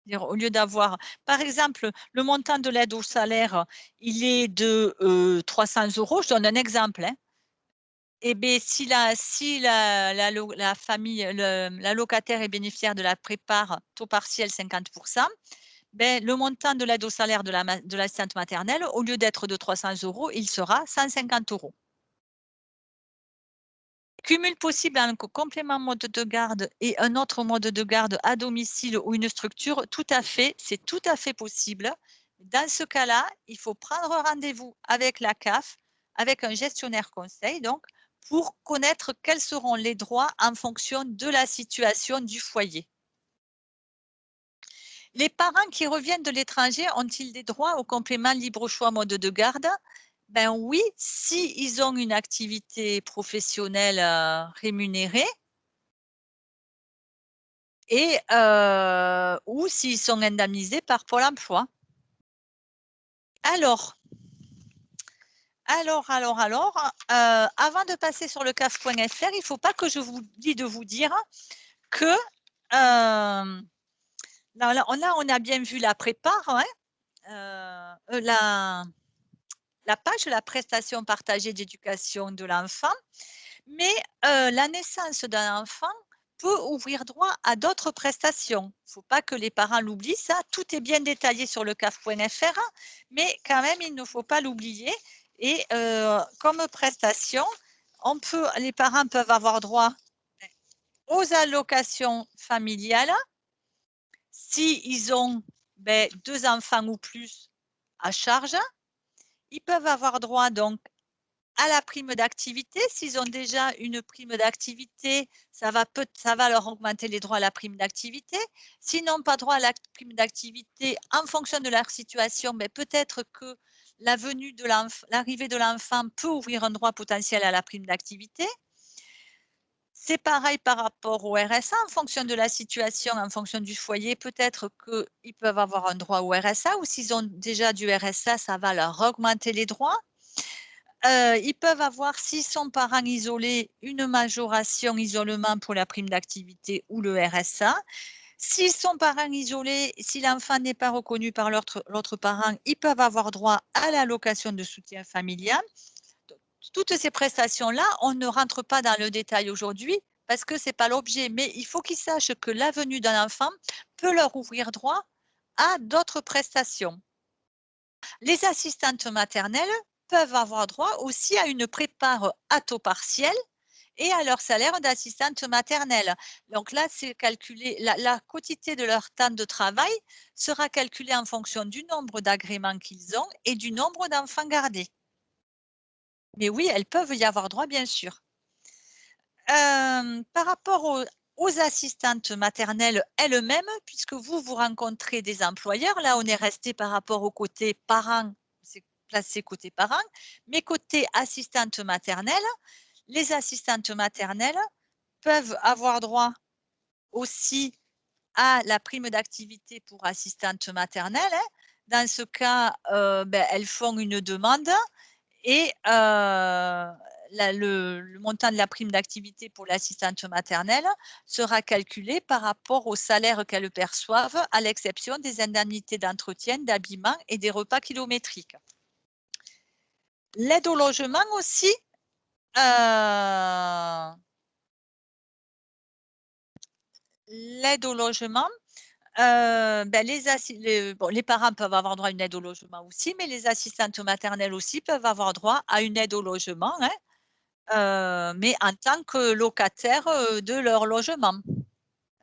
[SPEAKER 2] C'est-à-dire au lieu d'avoir par exemple, le montant de l'aide au salaire, il est de, 300 €, je donne un exemple, hein. Et beh, si la famille, l'allocataire est bénéficiaire de la prépare taux partiel 50, ben, le montant de l'aide au salaire de l'assistante maternelle, au lieu d'être de 300 €, il sera 150 €. Cumul possible un complément mode de garde et un autre mode de garde à domicile ou une structure, tout à fait, c'est tout à fait possible. Dans ce cas-là, il faut prendre rendez-vous avec la CAF, avec un gestionnaire conseil donc, pour connaître quels seront les droits en fonction de la situation du foyer. Les parents qui reviennent de l'étranger ont-ils des droits au complément libre choix mode de garde? Ben oui, si ils ont une activité professionnelle, rémunérée et ou s'ils sont indemnisés par Pôle emploi. Alors avant de passer sur le CAF.fr, il ne faut pas que je vous oublie de vous dire que, hem, là, on a bien vu la prépare, hein, la page, la prestation partagée d'éducation de l'enfant, mais la naissance d'un enfant peut ouvrir droit à d'autres prestations. Il ne faut pas que les parents l'oublient ça. Tout est bien détaillé sur le CAF.fr, mais quand même, il ne faut pas l'oublier et comme prestation, les parents peuvent avoir droit aux allocations familiales s'ils ont, 2 enfants ou plus à charge. Ils peuvent avoir droit donc à la prime d'activité. S'ils ont déjà une prime d'activité, ça va leur augmenter les droits à la prime d'activité. S'ils n'ont pas droit à la prime d'activité, en fonction de leur situation, peut-être que l'arrivée de l'enfant peut ouvrir un droit potentiel à la prime d'activité. C'est pareil par rapport au RSA, en fonction de la situation, en fonction du foyer, peut-être qu'ils peuvent avoir un droit au RSA ou s'ils ont déjà du RSA, ça va leur augmenter les droits. Ils peuvent avoir, s'ils sont parents isolés, une majoration isolement pour la prime d'activité ou le RSA. S'ils sont parents isolés, si l'enfant n'est pas reconnu par l'autre parent, ils peuvent avoir droit à l'allocation de soutien familial. Donc, toutes ces prestations-là, on ne rentre pas dans le détail aujourd'hui parce que c'est pas l'objet, mais il faut qu'ils sachent que la venue d'un enfant peut leur ouvrir droit à d'autres prestations. Les assistantes maternelles peuvent avoir droit aussi à une prépare à taux partiel et à leur salaire d'assistante maternelle. Donc là, c'est calculé, la quotité de leur temps de travail sera calculée en fonction du nombre d'agréments qu'ils ont et du nombre d'enfants gardés. Mais oui, elles peuvent y avoir droit, bien sûr. Par rapport aux assistantes maternelles elles-mêmes, puisque vous rencontrez des employeurs, là, on est resté par rapport au côté parents, c'est placé côté parents, mais côté assistante maternelle, les assistantes maternelles peuvent avoir droit aussi à la prime d'activité pour assistante maternelle, hein. Dans ce cas, elles font une demande et le montant de la prime d'activité pour l'assistante maternelle sera calculé par rapport au salaire qu'elles perçoivent, à l'exception des indemnités d'entretien, d'habillement et des repas kilométriques. L'aide au logement aussi, heu, l'aide au logement, les parents peuvent avoir droit à une aide au logement aussi, mais les assistantes maternelles aussi peuvent avoir droit à une aide au logement, hein. Mais en tant que locataires, de leur logement.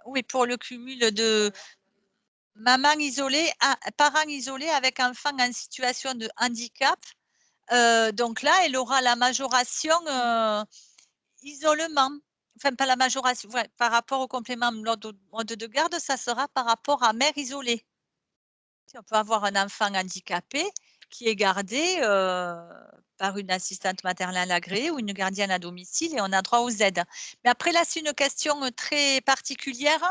[SPEAKER 2] Oui, pour le cumul de parents isolés avec enfants en situation de handicap, donc là, elle aura la majoration, isolement. Enfin, pas la majoration, ouais, par rapport au complément mode de garde, ça sera par rapport à mère isolée. Si on peut avoir un enfant handicapé qui est gardé, par une assistante maternelle agréée ou une gardienne à domicile et on a droit aux aides. Mais après là, c'est une question, très particulière,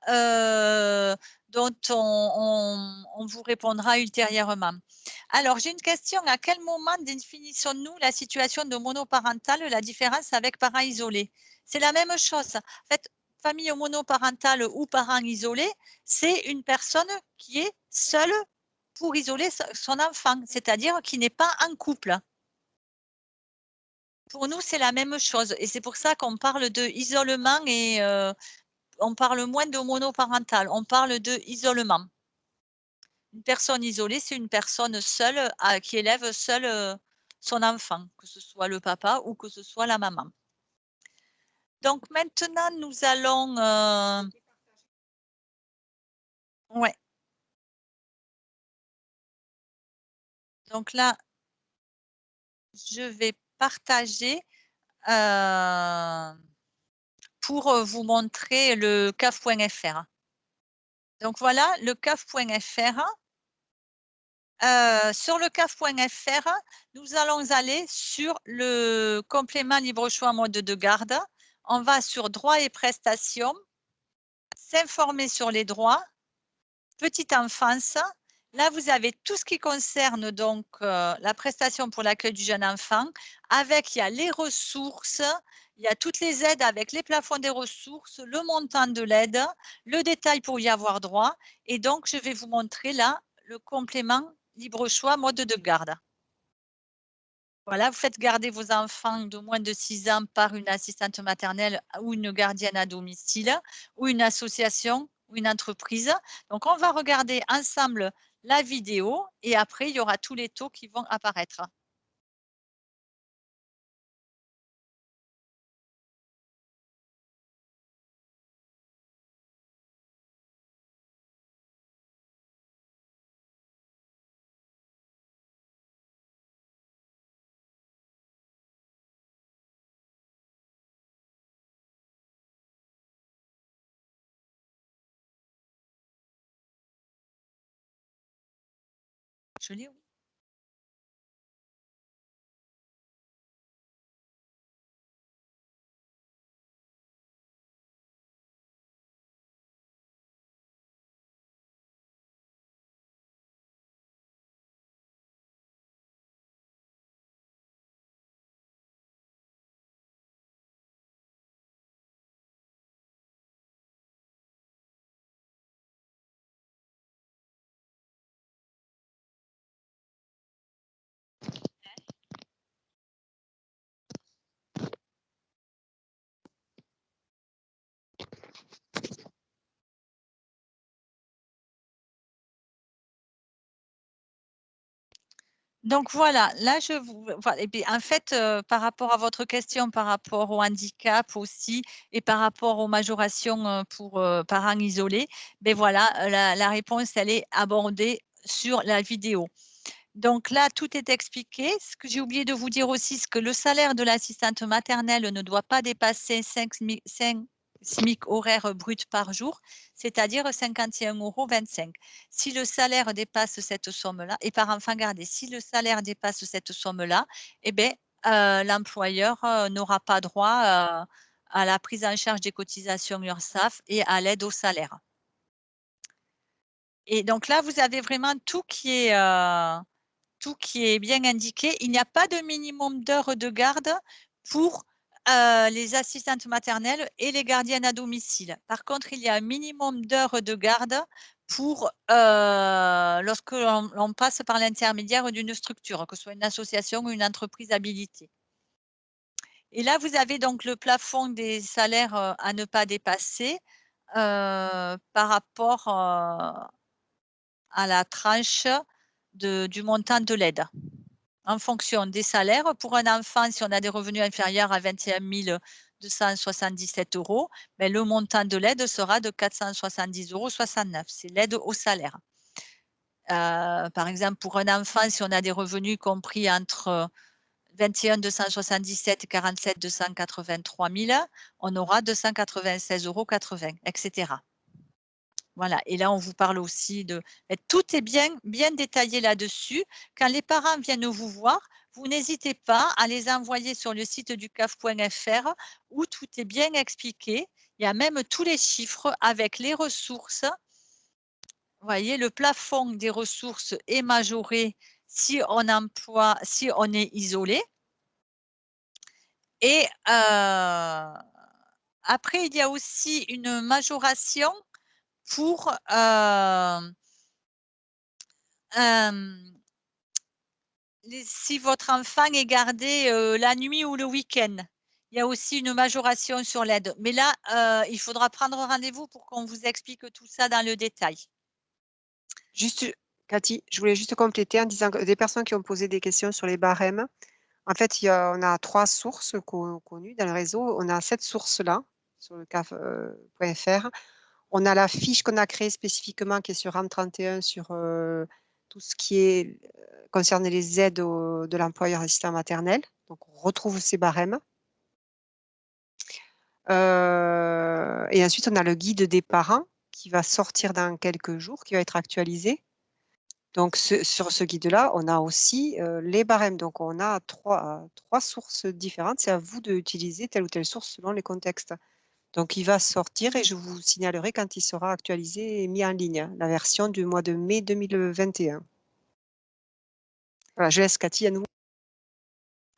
[SPEAKER 2] heu, dont on vous répondra ultérieurement. Alors j'ai une question, à quel moment définissons-nous la situation de monoparentale, la différence avec parents isolés? C'est la même chose. En fait, famille monoparentale ou parents isolés, c'est une personne qui est seule pour isoler son enfant, c'est-à-dire qui n'est pas en couple. Pour nous, c'est la même chose et c'est pour ça qu'on parle de isolement et on parle moins de monoparental, on parle de isolement. Une personne isolée, c'est une personne seule, qui élève seule, son enfant, que ce soit le papa ou que ce soit la maman. Donc maintenant, nous allons, ouais, donc là, je vais partager, heu pour, vous montrer le CAF.fr. Donc voilà, le CAF.fr, sur le CAF.fr, nous allons aller sur le complément libre choix mode de garde. On va sur droits et prestations, s'informer sur les droits, petite enfance. Là, vous avez tout ce qui concerne donc la prestation pour l'accueil du jeune enfant. Il y a les ressources, il y a toutes les aides avec les plafonds des ressources, le montant de l'aide, le détail pour y avoir droit. Et donc, je vais vous montrer là le complément libre choix mode de garde. Voilà, vous faites garder vos enfants de moins de 6 ans par une assistante maternelle ou une gardienne à domicile ou une association ou une entreprise. Donc, on va regarder ensemble la vidéo et après, il y aura tous les taux qui vont apparaître. Je l'ai, oui. Donc voilà, là je vous voilà et puis en fait, par rapport à votre question, par rapport au handicap aussi et par rapport aux majorations, pour, parents isolés, beh voilà, la réponse elle est abordée sur la vidéo. Donc là, tout est expliqué. Ce que j'ai oublié de vous dire aussi, c'est que le salaire de l'assistante maternelle ne doit pas dépasser 5 SMIC horaires bruts par jour, c'est-à-dire 51,25 €. Si le salaire dépasse cette somme-là et par enfant gardé, si le salaire dépasse cette somme-là, eh beh, l'employeur, n'aura pas droit, à la prise en charge des cotisations URSSAF et à l'aide au salaire. Et donc là, vous avez vraiment tout qui est bien indiqué. Il n'y a pas de minimum d'heures de garde pour, les assistantes maternelles et les gardiennes à domicile. Par contre, il y a un minimum d'heures de garde pour, lorsque l'on passe par l'intermédiaire d'une structure, que ce soit une association ou une entreprise habilitée. Et là, vous avez donc le plafond des salaires, à ne pas dépasser, par rapport, à la tranche du montant de l'aide. En fonction des salaires, pour un enfant, si on a des revenus inférieurs à 21 277 €, beh, le montant de l'aide sera de 470,69 €. C'est l'aide au salaire. Par exemple, pour un enfant, si on a des revenus compris entre 21 277 et 47 283 000, on aura 296,80 € et cetera. Voilà, et là, on vous parle aussi de et tout est bien détaillé là-dessus. Quand les parents viennent vous voir, vous n'hésitez pas à les envoyer sur le site du CAF.fr où tout est bien expliqué. Il y a même tous les chiffres avec les ressources. Vous voyez, le plafond des ressources est majoré si on est isolé et après il y a aussi une majoration pour, hem si votre enfant est gardé, la nuit ou le week-end, il y a aussi une majoration sur l'aide. Mais là, il faudra prendre rendez-vous pour qu'on vous explique tout ça dans le détail.
[SPEAKER 1] Juste, Cathy, je voulais juste compléter en disant que des personnes qui ont posé des questions sur les barèmes, en fait, on a 3 sources connues dans le réseau. On a cette source-là, sur le CAF, .fr. On a la fiche qu'on a créée spécifiquement qui est sur RAM 31 sur, tout ce qui est, concerne les aides de l'employeur assistant maternel. Donc on retrouve ces barèmes. Et ensuite on a le guide des parents qui va sortir dans quelques jours, qui va être actualisé. Donc sur ce guide-là, on a aussi, les barèmes. Donc on a trois sources différentes. C'est à vous d'utiliser telle ou telle source selon les contextes. Donc il va sortir et je vous signalerai quand il sera actualisé et mis en ligne, la version du mois de mai 2021. Voilà, je laisse Cathy à nouveau.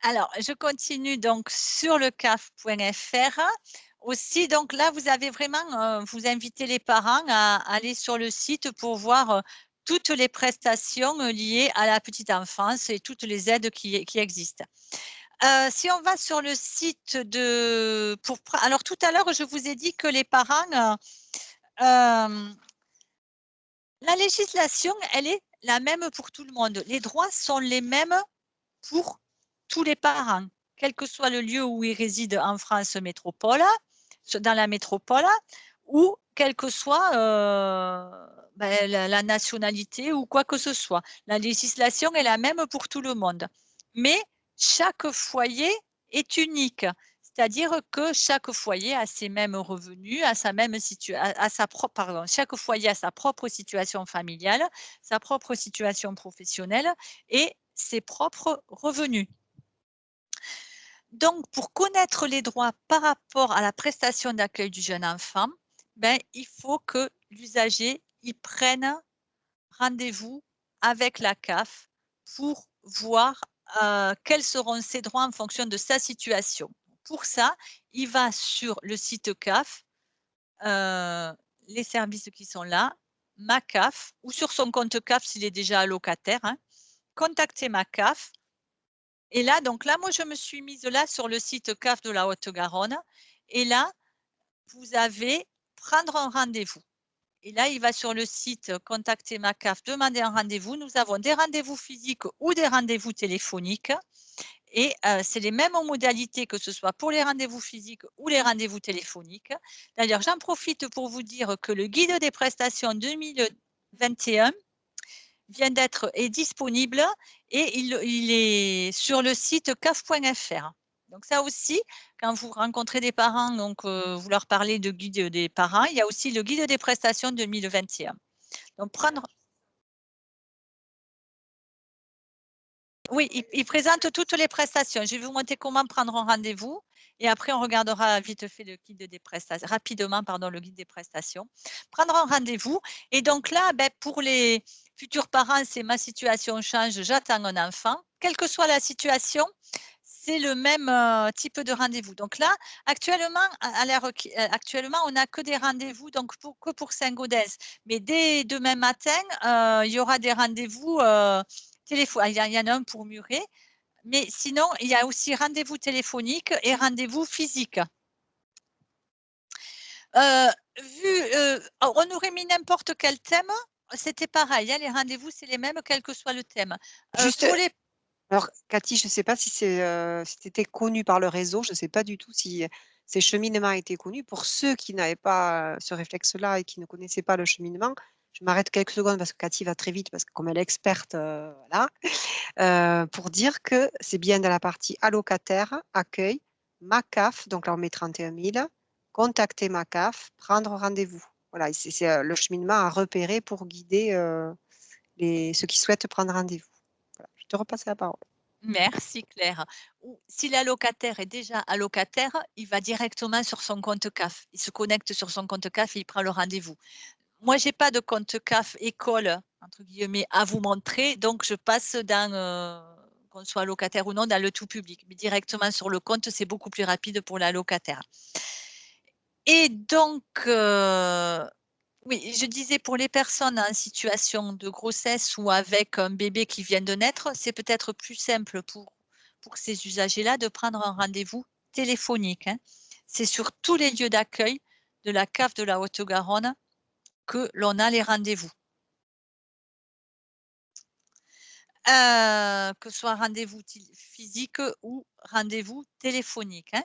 [SPEAKER 2] Alors, je continue donc sur le CAF.fr. Aussi, donc là, vous avez vraiment, vous invitez les parents à aller sur le site pour voir, toutes les prestations, liées à la petite enfance et toutes les aides qui existent. Si on va sur le site de pour pre alors tout à l'heure, je vous ai dit que les parents, hem, la législation, elle est la même pour tout le monde. Les droits sont les mêmes pour tous les parents, quel que soit le lieu où ils résident en France métropole, dans la métropole, ou quelle que soit, la nationalité ou quoi que ce soit. La législation est la même pour tout le monde. Mais chaque foyer est unique. C'est-à-dire que chaque foyer a ses mêmes revenus, a sa même à sa propre pardon, chaque foyer a sa propre situation familiale, sa propre situation professionnelle et ses propres revenus. Donc, pour connaître les droits par rapport à la prestation d'accueil du jeune enfant, ben, il faut que l'usager y prenne rendez-vous avec la CAF pour voir, quels seront ses droits en fonction de sa situation. Pour ça, il va sur le site CAF, les services qui sont là, ma CAF ou sur son compte CAF s'il est déjà allocataire, hein, contacter ma CAF et là, donc là, moi, je me suis mise là sur le site CAF de la Haute-Garonne et là, vous avez prendre un rendez-vous et là, il va sur le site, contacter ma CAF, demander un rendez-vous. Nous avons des rendez-vous physiques ou des rendez-vous téléphoniques et c'est les mêmes modalités que ce soit pour les rendez-vous physiques ou les rendez-vous téléphoniques. D'ailleurs, j'en profite pour vous dire que le guide des prestations 2021 est disponible et il est sur le site caf.fr. Donc ça aussi, quand vous rencontrez des parents, donc vous leur parlez de guide des parents, il y a aussi le guide des prestations 2021. Donc prendre oui, il présente toutes les prestations. Je vais vous montrer comment prendre un rendez-vous et après on regardera vite fait le guide des prestations rapidement pardon, le guide des prestations. Prendre un rendez-vous et donc là, beh, pour les futurs parents, c'est ma situation change, j'attends un enfant. Quelle que soit la situation, c'est le même, type de rendez-vous. Donc là, actuellement, à l'heure actuellement, on n'a que des rendez-vous donc pour Saint-Gaudens. Mais dès demain matin, il y aura des rendez-vous, il y en a un pour Muret, mais sinon, il y a aussi rendez-vous téléphonique et rendez-vous physique. On aurait mis n'importe quel thème, c'était pareil, hein, les rendez-vous, c'est les mêmes, quel que soit le thème.
[SPEAKER 1] Juste,
[SPEAKER 2] Pour les
[SPEAKER 1] alors Cathy, je ne sais pas si si c'était connu par le réseau, je ne sais pas du tout si ces cheminements étaient connus. Pour ceux qui n'avaient pas, ce réflexe-là et qui ne connaissaient pas le cheminement, je m'arrête quelques secondes parce que Cathy va très vite parce que comme elle est experte, voilà, pour dire que c'est bien dans la partie allocataire, accueil, ma CAF, donc là on met 31 000, contacter ma CAF, prendre rendez-vous. Voilà, et c'est, le cheminement à repérer pour guider, ceux qui souhaitent prendre rendez-vous. Voilà, je te repasse la parole.
[SPEAKER 2] Merci Claire. Ou si l'allocataire est déjà allocataire, il va directement sur son compte CAF. Il se connecte sur son compte CAF et il prend le rendez-vous. Moi, j'ai pas de compte CAF «école» entre guillemets à vous montrer, donc je passe dans, qu'on soit allocataire ou non, dans le tout public. Mais directement sur le compte, c'est beaucoup plus rapide pour l'allocataire. Et donc, oui, je disais pour les personnes en situation de grossesse ou avec un bébé qui vient de naître, c'est peut-être plus simple pour ces usagers-là de prendre un rendez-vous téléphonique, hein. C'est sur tous les lieux d'accueil de la CAF de la Haute-Garonne que l'on a les rendez-vous. Que ce soit rendez-vous physique ou rendez-vous téléphonique, hein.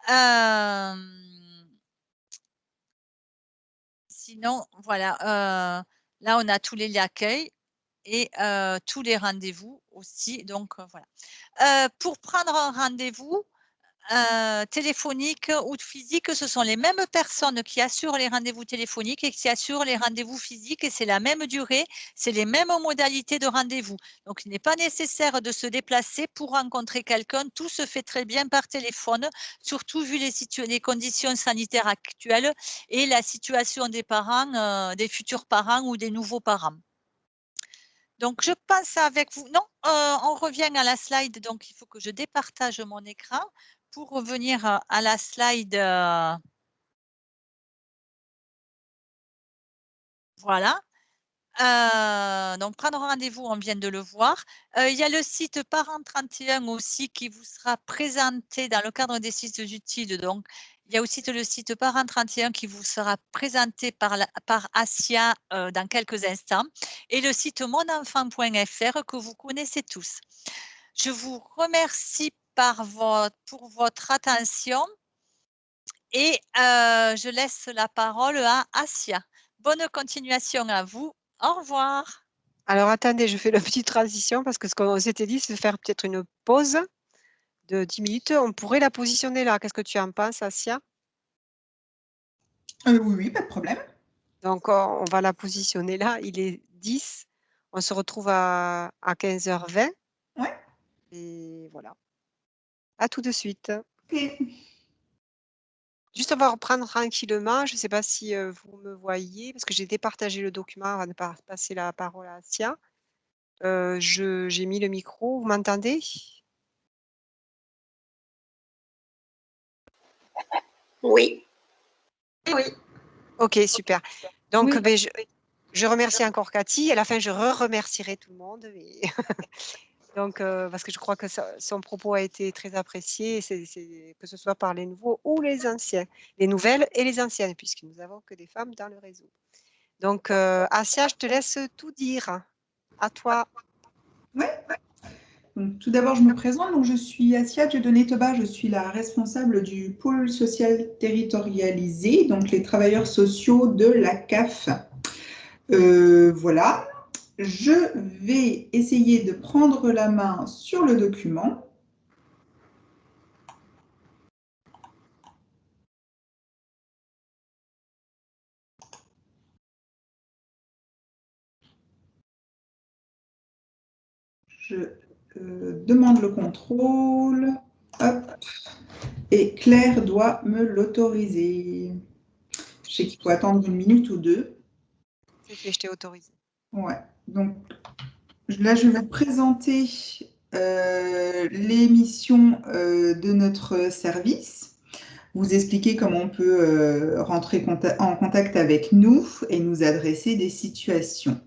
[SPEAKER 2] Hem Sinon, voilà, là, on a tous les accueils et tous les rendez-vous aussi, donc voilà. Pour prendre un rendez-vous, téléphoniques ou physiques, ce sont les mêmes personnes qui assurent les rendez-vous téléphoniques et qui assurent les rendez-vous physiques et c'est la même durée, c'est les mêmes modalités de rendez-vous. Donc il n'est pas nécessaire de se déplacer pour rencontrer quelqu'un, tout se fait très bien par téléphone, surtout vu les conditions sanitaires actuelles et la situation des parents, des futurs parents ou des nouveaux parents. Donc je passe avec vous non, on revient à la slide, donc il faut que je départage mon écran pour revenir, à la slide, voilà. Donc prendre rendez-vous, on vient de le voir. Il y a le site Parents 31 aussi qui vous sera présenté dans le cadre des sites utiles. Donc, il y a aussi le site Parents 31 qui vous sera présenté par Asia, dans quelques instants et le site monenfant.fr que vous connaissez tous. Je vous remercie pour votre attention et je laisse la parole à Asia. Bonne continuation à vous. Au revoir.
[SPEAKER 1] Alors attendez, je fais la petite transition parce que ce qu'on s'était dit, c'est de faire peut-être une pause de 10 minutes. On pourrait la positionner là. Qu'est-ce que tu en penses, Asia?
[SPEAKER 3] Oui, oui, pas de problème.
[SPEAKER 1] Donc on va la positionner là. Il est 10. On se retrouve à 15h20
[SPEAKER 3] Ouais.
[SPEAKER 1] et voilà. À tout de suite.
[SPEAKER 3] OK.
[SPEAKER 1] Juste on va reprendre tranquillement. Je ne sais pas si, vous me voyez parce que j'ai départagé le document avant de passer la parole à Asia. J'ai mis le micro. Vous m'entendez?
[SPEAKER 4] Oui.
[SPEAKER 3] Oui.
[SPEAKER 1] OK, super. Donc,
[SPEAKER 3] Oui.
[SPEAKER 1] beh, je remercie encore Cathy. À la fin, je remercierai tout le monde et donc, parce que je crois que son propos a été très apprécié, c'est que ce soit par les nouveaux ou les anciens, les nouvelles et les anciennes, puisque nous avons que des femmes dans le réseau. Donc, Asia, je te laisse tout dire. À toi.
[SPEAKER 3] Ouais. Donc, tout d'abord, je me présente. Donc, je suis Asia Dieudonné-Toba. Je suis la responsable du pôle social territorialisé, donc les travailleurs sociaux de la CAF. Voilà. Je vais essayer de prendre la main sur le document. Je demande le contrôle. Hop. Et Claire doit me l'autoriser. Je sais qu'il faut attendre 1 minute ou 2.
[SPEAKER 1] C'est fait, je t'ai autorisé.
[SPEAKER 3] Ouais. Donc, là, je vais vous présenter les missions de notre service, vous expliquer comment on peut rentrer en contact avec nous et nous adresser des situations.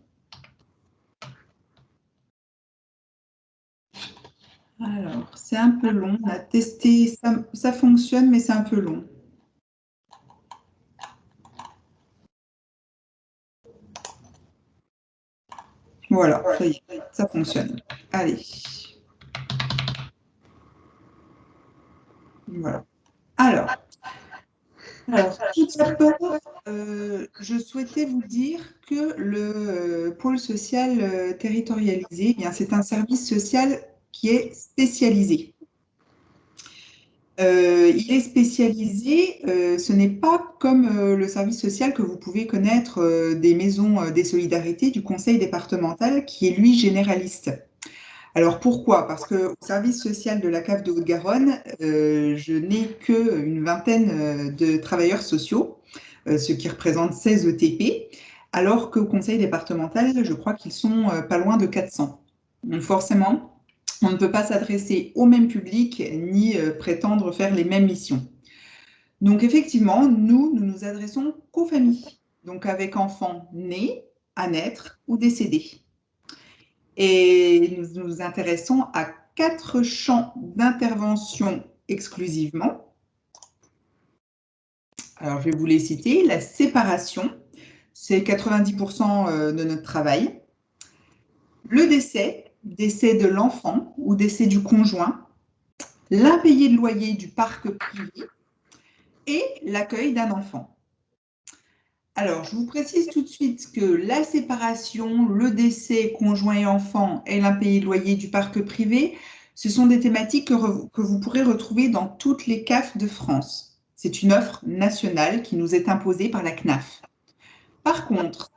[SPEAKER 3] Alors, c'est un peu long. On a testé, ça fonctionne, mais c'est un peu long. Voilà, ça y est, ça fonctionne. Allez. Voilà. Alors tout d'abord, je souhaitais vous dire que le pôle social territorialisé, eh bien, c'est un service social qui est spécialisé. Il est spécialisé, ce n'est pas comme le service social que vous pouvez connaître des maisons des solidarités du conseil départemental qui est lui généraliste. Alors pourquoi? Parce qu'au service social de la CAF de Haute-Garonne, je n'ai qu'une vingtaine de travailleurs sociaux, ce qui représente 16 ETP, alors qu'au conseil départemental, je crois qu'ils sont pas loin de 400. Donc forcément, on ne peut pas s'adresser au même public ni prétendre faire les mêmes missions. Donc effectivement, nous nous adressons qu'aux familles, donc avec enfants nés, à naître ou décédés. Et nous nous intéressons à 4 champs d'intervention exclusivement. Alors, je vais vous les citer. La séparation, c'est 90% de notre travail. Le décès, décès de l'enfant ou décès du conjoint. L'impayé de loyer du parc privé et l'accueil d'un enfant. Alors, je vous précise tout de suite que la séparation, le décès conjoint et enfant et l'impayé de loyer du parc privé Ce sont des thématiques que vous pourrez retrouver dans toutes les CAF de France. C'est une offre nationale qui nous est imposée par la CNAF. Par contre,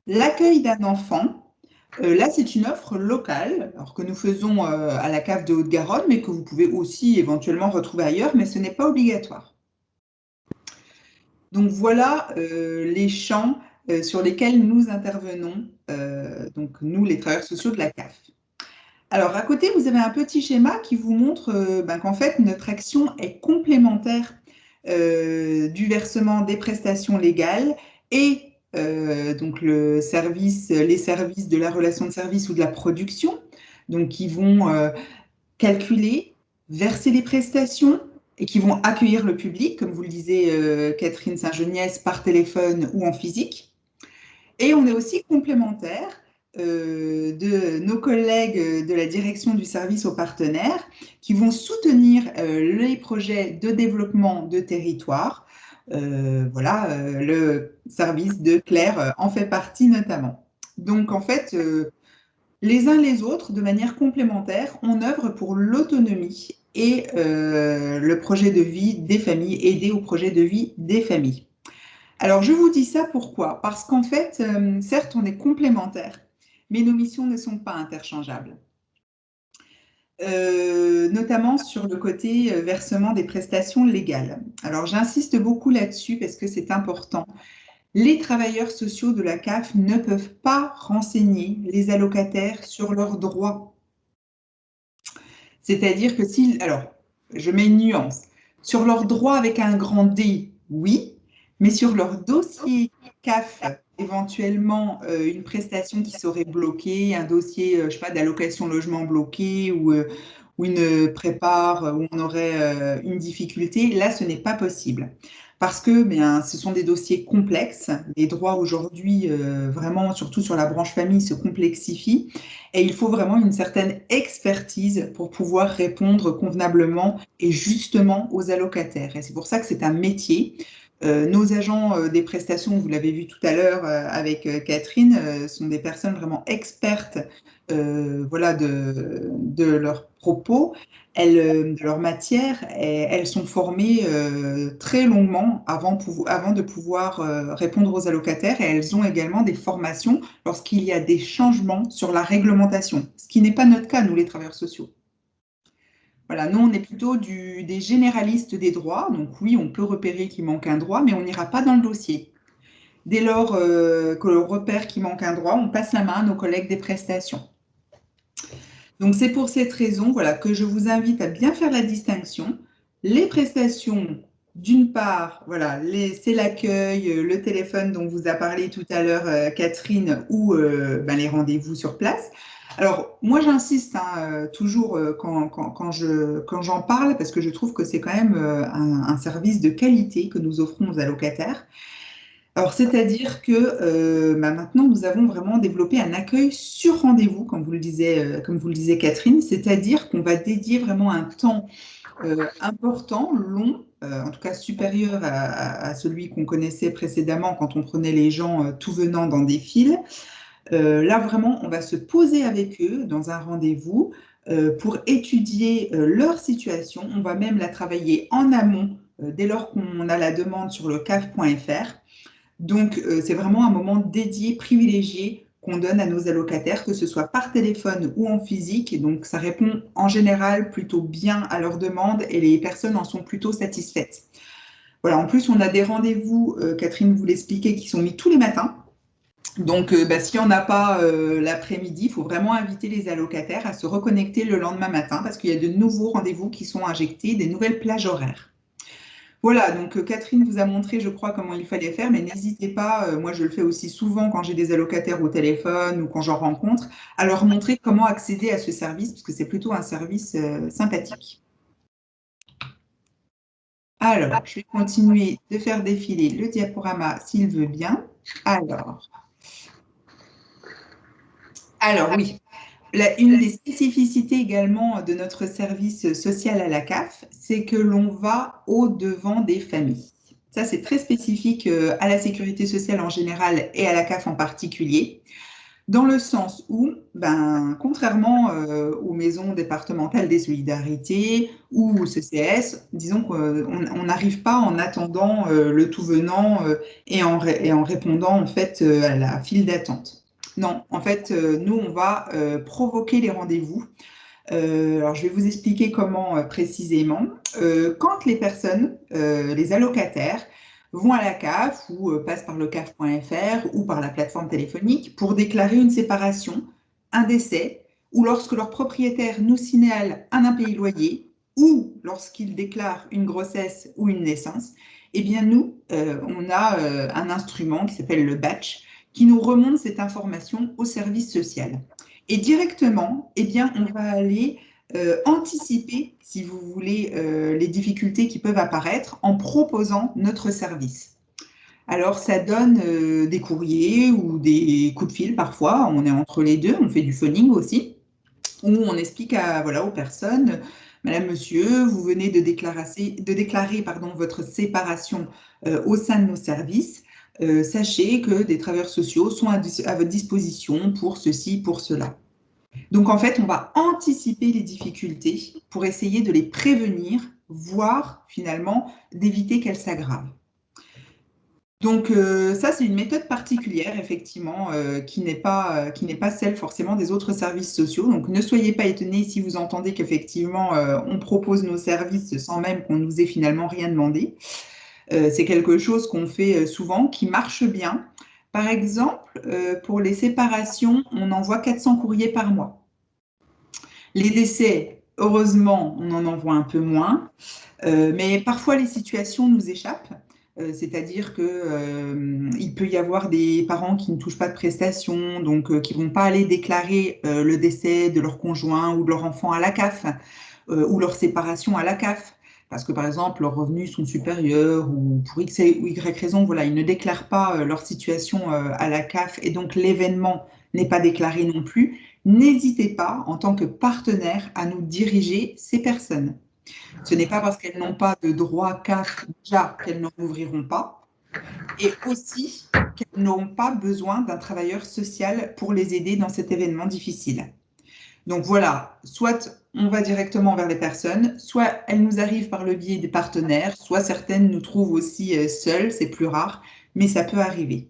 [SPEAKER 3] l'accueil d'un enfant, là, c'est une offre locale, alors que nous faisons à la CAF de Haute-Garonne, mais que vous pouvez aussi éventuellement retrouver ailleurs, mais ce n'est pas obligatoire. Donc voilà les champs sur lesquels nous intervenons, donc nous, les travailleurs sociaux de la CAF. Alors à côté, vous avez un petit schéma qui vous montre qu'en fait, notre action est complémentaire du versement des prestations légales et donc les services de la relation de service ou de la production, donc qui vont calculer, verser les prestations et qui vont accueillir le public, comme vous le disiez Catherine Saint-Geniès, par téléphone ou en physique. Et on est aussi complémentaire de nos collègues de la direction du service aux partenaires qui vont soutenir les projets de développement de territoire. Le service de Claire en fait partie notamment. Donc en fait, les uns les autres, de manière complémentaire, on œuvre pour l'autonomie et le projet de vie des familles, aider au projet de vie des familles. Alors, je vous dis ça pourquoi? Parce qu'en fait, certes, on est complémentaires, mais nos missions ne sont pas interchangeables. Notamment sur le côté versement des prestations légales. Alors, j'insiste beaucoup là-dessus parce que c'est important. Les travailleurs sociaux de la CAF ne peuvent pas renseigner les allocataires sur leurs droits. C'est-à-dire que alors, je mets une nuance, sur leurs droits avec un grand D, oui, mais sur leur dossier CAF, éventuellement une prestation qui serait bloquée, un dossier, je ne sais pas, d'allocation logement bloqué ou une prépare où on aurait une difficulté, là, ce n'est pas possible. Parce que ce sont des dossiers complexes. Les droits aujourd'hui, vraiment, surtout sur la branche famille, se complexifient. Et il faut vraiment une certaine expertise pour pouvoir répondre convenablement et justement aux allocataires. Et c'est pour ça que c'est un métier. Nos agents des prestations, vous l'avez vu tout à l'heure avec Catherine, sont des personnes vraiment expertes de leurs propos, de leur matière. Elles sont formées très longuement avant de pouvoir répondre aux allocataires et elles ont également des formations lorsqu'il y a des changements sur la réglementation, ce qui n'est pas notre cas, nous, les travailleurs sociaux. Voilà, nous, on est plutôt des généralistes des droits. Donc oui, on peut repérer qu'il manque un droit, mais on n'ira pas dans le dossier. Dès lors que l'on repère qu'il manque un droit, on passe la main à nos collègues des prestations. Donc c'est pour cette raison que je vous invite à bien faire la distinction. Les prestations, d'une part, c'est l'accueil, le téléphone dont vous a parlé tout à l'heure Catherine, ou les rendez-vous sur place. Alors, moi, j'insiste toujours quand j'en parle, parce que je trouve que c'est quand même un service de qualité que nous offrons aux allocataires. Alors, c'est-à-dire que maintenant, nous avons vraiment développé un accueil sur rendez-vous, comme vous le disiez Catherine, c'est-à-dire qu'on va dédier vraiment un temps important, long, en tout cas supérieur à celui qu'on connaissait précédemment quand on prenait les gens tout venant dans des files. Là, vraiment, on va se poser avec eux dans un rendez-vous pour étudier leur situation. On va même la travailler en amont dès lors qu'on a la demande sur le caf.fr. Donc, c'est vraiment un moment dédié, privilégié qu'on donne à nos allocataires, que ce soit par téléphone ou en physique. Et donc, ça répond en général plutôt bien à leurs demandes et les personnes en sont plutôt satisfaites. Voilà, en plus, on a des rendez-vous, Catherine vous l'expliquait, qui sont mis tous les matins. Donc, s'il n'y en a pas l'après-midi, il faut vraiment inviter les allocataires à se reconnecter le lendemain matin parce qu'il y a de nouveaux rendez-vous qui sont injectés, des nouvelles plages horaires. Voilà, donc Catherine vous a montré, je crois, comment il fallait faire, mais n'hésitez pas, moi je le fais aussi souvent quand j'ai des allocataires au téléphone ou quand j'en rencontre, à leur montrer comment accéder à ce service, parce que c'est plutôt un service sympathique. Alors, je vais continuer de faire défiler le diaporama s'il veut bien. Alors oui, une des spécificités également de notre service social à la CAF, c'est que l'on va au-devant des familles. Ça, c'est très spécifique à la sécurité sociale en général et à la CAF en particulier. Dans le sens où, contrairement aux maisons départementales des solidarités ou au CCS, disons qu'on n'arrive pas en attendant le tout venant et en répondant en fait à la file d'attente. Non, en fait, nous, on va provoquer les rendez-vous. Alors, je vais vous expliquer comment précisément. Quand les personnes, les allocataires, vont à la CAF ou passent par le CAF.fr ou par la plateforme téléphonique pour déclarer une séparation, un décès, ou lorsque leur propriétaire nous signale un impayé loyer, ou lorsqu'ils déclarent une grossesse ou une naissance, eh bien nous, on a un instrument qui s'appelle le batch, qui nous remonte cette information au service social. Et directement, eh bien, on va aller anticiper, si vous voulez, les difficultés qui peuvent apparaître en proposant notre service. Alors, ça donne des courriers ou des coups de fil parfois, on est entre les deux, on fait du phoning aussi, où on explique aux personnes, Madame, Monsieur, vous venez de déclarer votre séparation au sein de nos services. Sachez que des travailleurs sociaux sont à votre disposition pour ceci, pour cela. Donc, en fait, on va anticiper les difficultés pour essayer de les prévenir, voire finalement d'éviter qu'elles s'aggravent. Donc, ça, c'est une méthode particulière, effectivement, qui n'est pas celle forcément des autres services sociaux. Donc, ne soyez pas étonnés si vous entendez qu'effectivement, on propose nos services sans même qu'on nous ait finalement rien demandé. C'est quelque chose qu'on fait souvent, qui marche bien. Par exemple, pour les séparations, on envoie 400 courriers par mois. Les décès, heureusement, on en envoie un peu moins, mais parfois les situations nous échappent. C'est-à-dire qu'il peut y avoir des parents qui ne touchent pas de prestations, donc qui ne vont pas aller déclarer le décès de leur conjoint ou de leur enfant à la CAF, ou leur séparation à la CAF, parce que par exemple leurs revenus sont supérieurs ou pour X ou Y raison, voilà, ils ne déclarent pas leur situation à la CAF et donc l'événement n'est pas déclaré non plus. N'hésitez pas, en tant que partenaire, à nous diriger ces personnes. Ce n'est pas parce qu'elles n'ont pas de droit CAF déjà qu'elles n'en ouvriront pas, et aussi qu'elles n'auront pas besoin d'un travailleur social pour les aider dans cet événement difficile. Donc voilà, soit on va directement vers les personnes, soit elles nous arrivent par le biais des partenaires, soit certaines nous trouvent aussi seules, c'est plus rare, mais ça peut arriver.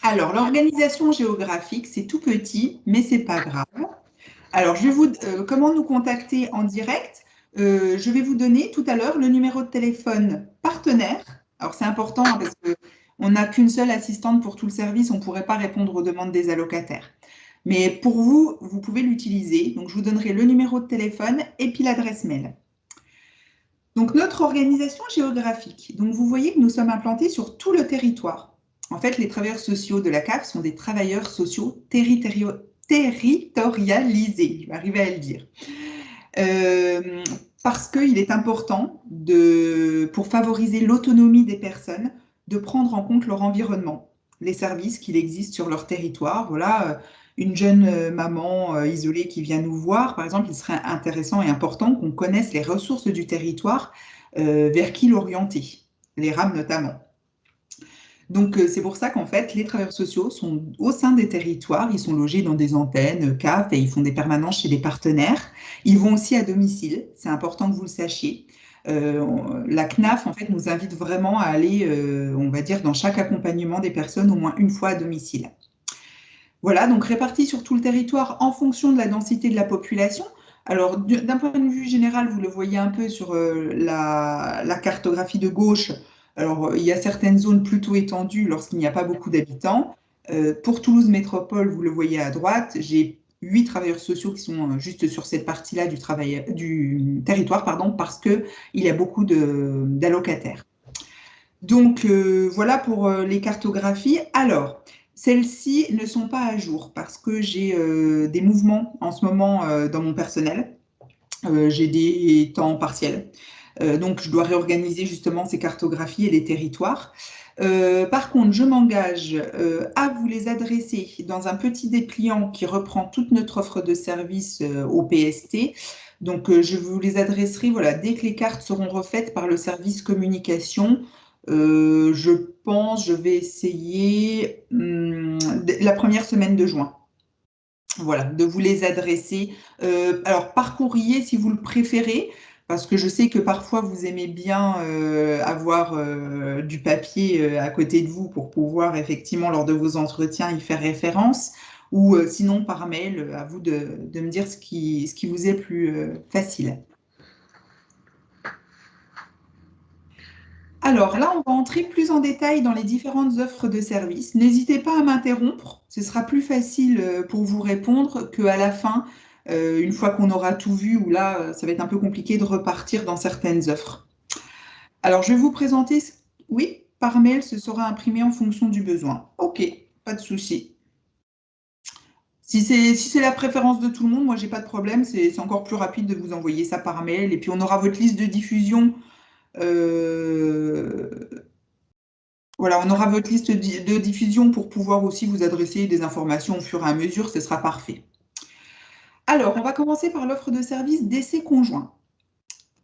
[SPEAKER 3] Alors, l'organisation géographique, c'est tout petit, mais c'est pas grave. Alors, comment nous contacter en direct? Je vais vous donner tout à l'heure le numéro de téléphone partenaire. Alors, c'est important hein, parce qu'on n'a qu'une seule assistante pour tout le service, on ne pourrait pas répondre aux demandes des allocataires. Mais pour vous, vous pouvez l'utiliser. Donc, je vous donnerai le numéro de téléphone et puis l'adresse mail. Donc, notre organisation géographique. Donc, vous voyez que nous sommes implantés sur tout le territoire. En fait, les travailleurs sociaux de la CAF sont des travailleurs sociaux territorialisés. Je vais arriver à le dire. Parce qu'il est important, pour favoriser l'autonomie des personnes, de prendre en compte leur environnement, les services qu'il existe sur leur territoire. Voilà, une jeune maman isolée qui vient nous voir, par exemple, il serait intéressant et important qu'on connaisse les ressources du territoire, vers qui l'orienter, les RAM notamment. Donc, c'est pour ça qu'en fait, les travailleurs sociaux sont au sein des territoires, ils sont logés dans des antennes, CAF, et ils font des permanences chez des partenaires. Ils vont aussi à domicile, c'est important que vous le sachiez. La CNAF, en fait, nous invite vraiment à aller, on va dire, dans chaque accompagnement des personnes, au moins une fois à domicile. Voilà, donc répartis sur tout le territoire en fonction de la densité de la population. Alors, d'un point de vue général, vous le voyez un peu sur la cartographie de gauche. Alors, il y a certaines zones plutôt étendues lorsqu'il n'y a pas beaucoup d'habitants. Pour Toulouse Métropole, vous le voyez à droite, j'ai 8 travailleurs sociaux qui sont juste sur cette partie-là du territoire, parce qu'il y a beaucoup d'allocataires. Donc, voilà pour les cartographies. Alors, celles-ci ne sont pas à jour parce que j'ai des mouvements en ce moment dans mon personnel. J'ai des temps partiels. Donc, je dois réorganiser justement ces cartographies et les territoires. Par contre, je m'engage à vous les adresser dans un petit dépliant qui reprend toute notre offre de services au PST. Donc, je vous les adresserai voilà, dès que les cartes seront refaites par le service communication. Je pense, je vais essayer la première semaine de juin. Voilà, de vous les adresser. Alors, par courrier, si vous le préférez, parce que je sais que parfois vous aimez bien avoir du papier à côté de vous pour pouvoir effectivement, lors de vos entretiens, y faire référence, ou sinon par mail, à vous de me dire ce qui vous est plus facile. Alors là, on va entrer plus en détail dans les différentes offres de services. N'hésitez pas à m'interrompre, ce sera plus facile pour vous répondre qu'à la fin, une fois qu'on aura tout vu, où là, ça va être un peu compliqué de repartir dans certaines offres. Alors, je vais vous présenter, oui, par mail, ce sera imprimé en fonction du besoin. Ok, pas de souci. Si c'est la préférence de tout le monde, moi, j'ai pas de problème, c'est encore plus rapide de vous envoyer ça par mail, et puis on aura votre liste de diffusion. Voilà, on aura votre liste de diffusion pour pouvoir aussi vous adresser des informations au fur et à mesure, ce sera parfait. Alors, on va commencer par l'offre de service décès conjoint.